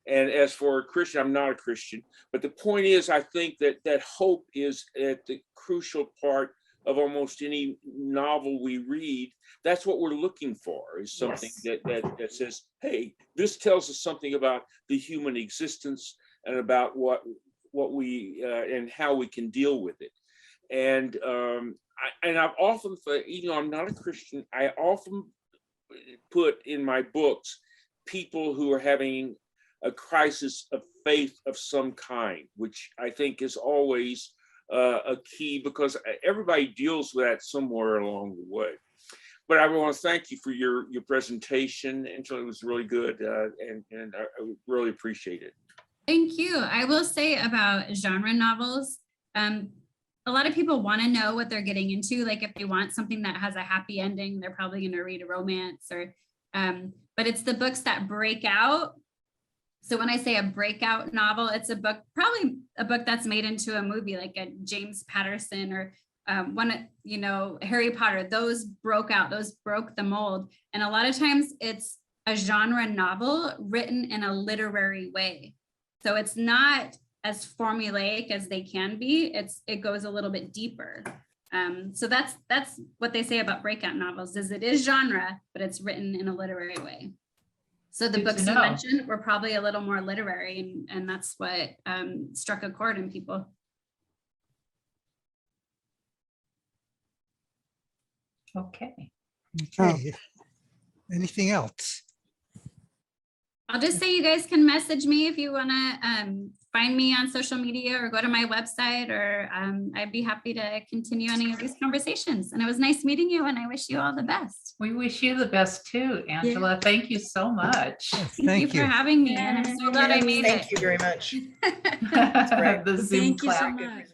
And as for a Christian, I'm not a Christian, but the point is, I think that hope is at the crucial part of almost any novel we read. That's what we're looking for, is something that says, hey, this tells us something about the human existence and about what we and how we can deal with it. And I've often, even though I'm not a Christian, I often put in my books people who are having a crisis of faith of some kind, which I think is always a key, because everybody deals with that somewhere along the way. But I want to thank you for your presentation, Angela. It was really good, and I really appreciate it. Thank you. I will say about genre novels, a lot of people want to know what they're getting into. Like if they want something that has a happy ending, they're probably going to read a romance, or but it's the books that break out. So when I say a breakout novel, it's probably a book that's made into a movie, like a James Patterson or Harry Potter. Those broke the mold. And a lot of times it's a genre novel written in a literary way. So it's not as formulaic as they can be. It goes a little bit deeper. So that's what they say about breakout novels, is it is genre, but it's written in a literary way. So the books you mentioned were probably a little more literary, and that's what struck a chord in people. Okay. Okay. Anything else? I'll just say you guys can message me if you want to find me on social media or go to my website, or I'd be happy to continue any of these conversations. And it was nice meeting you, and I wish you all the best. We wish you the best too, Angela. Yeah. Thank you so much. Thank you for having me. And I'm so glad I made it. Thank you very much. The Zoom Thank you clap. so much.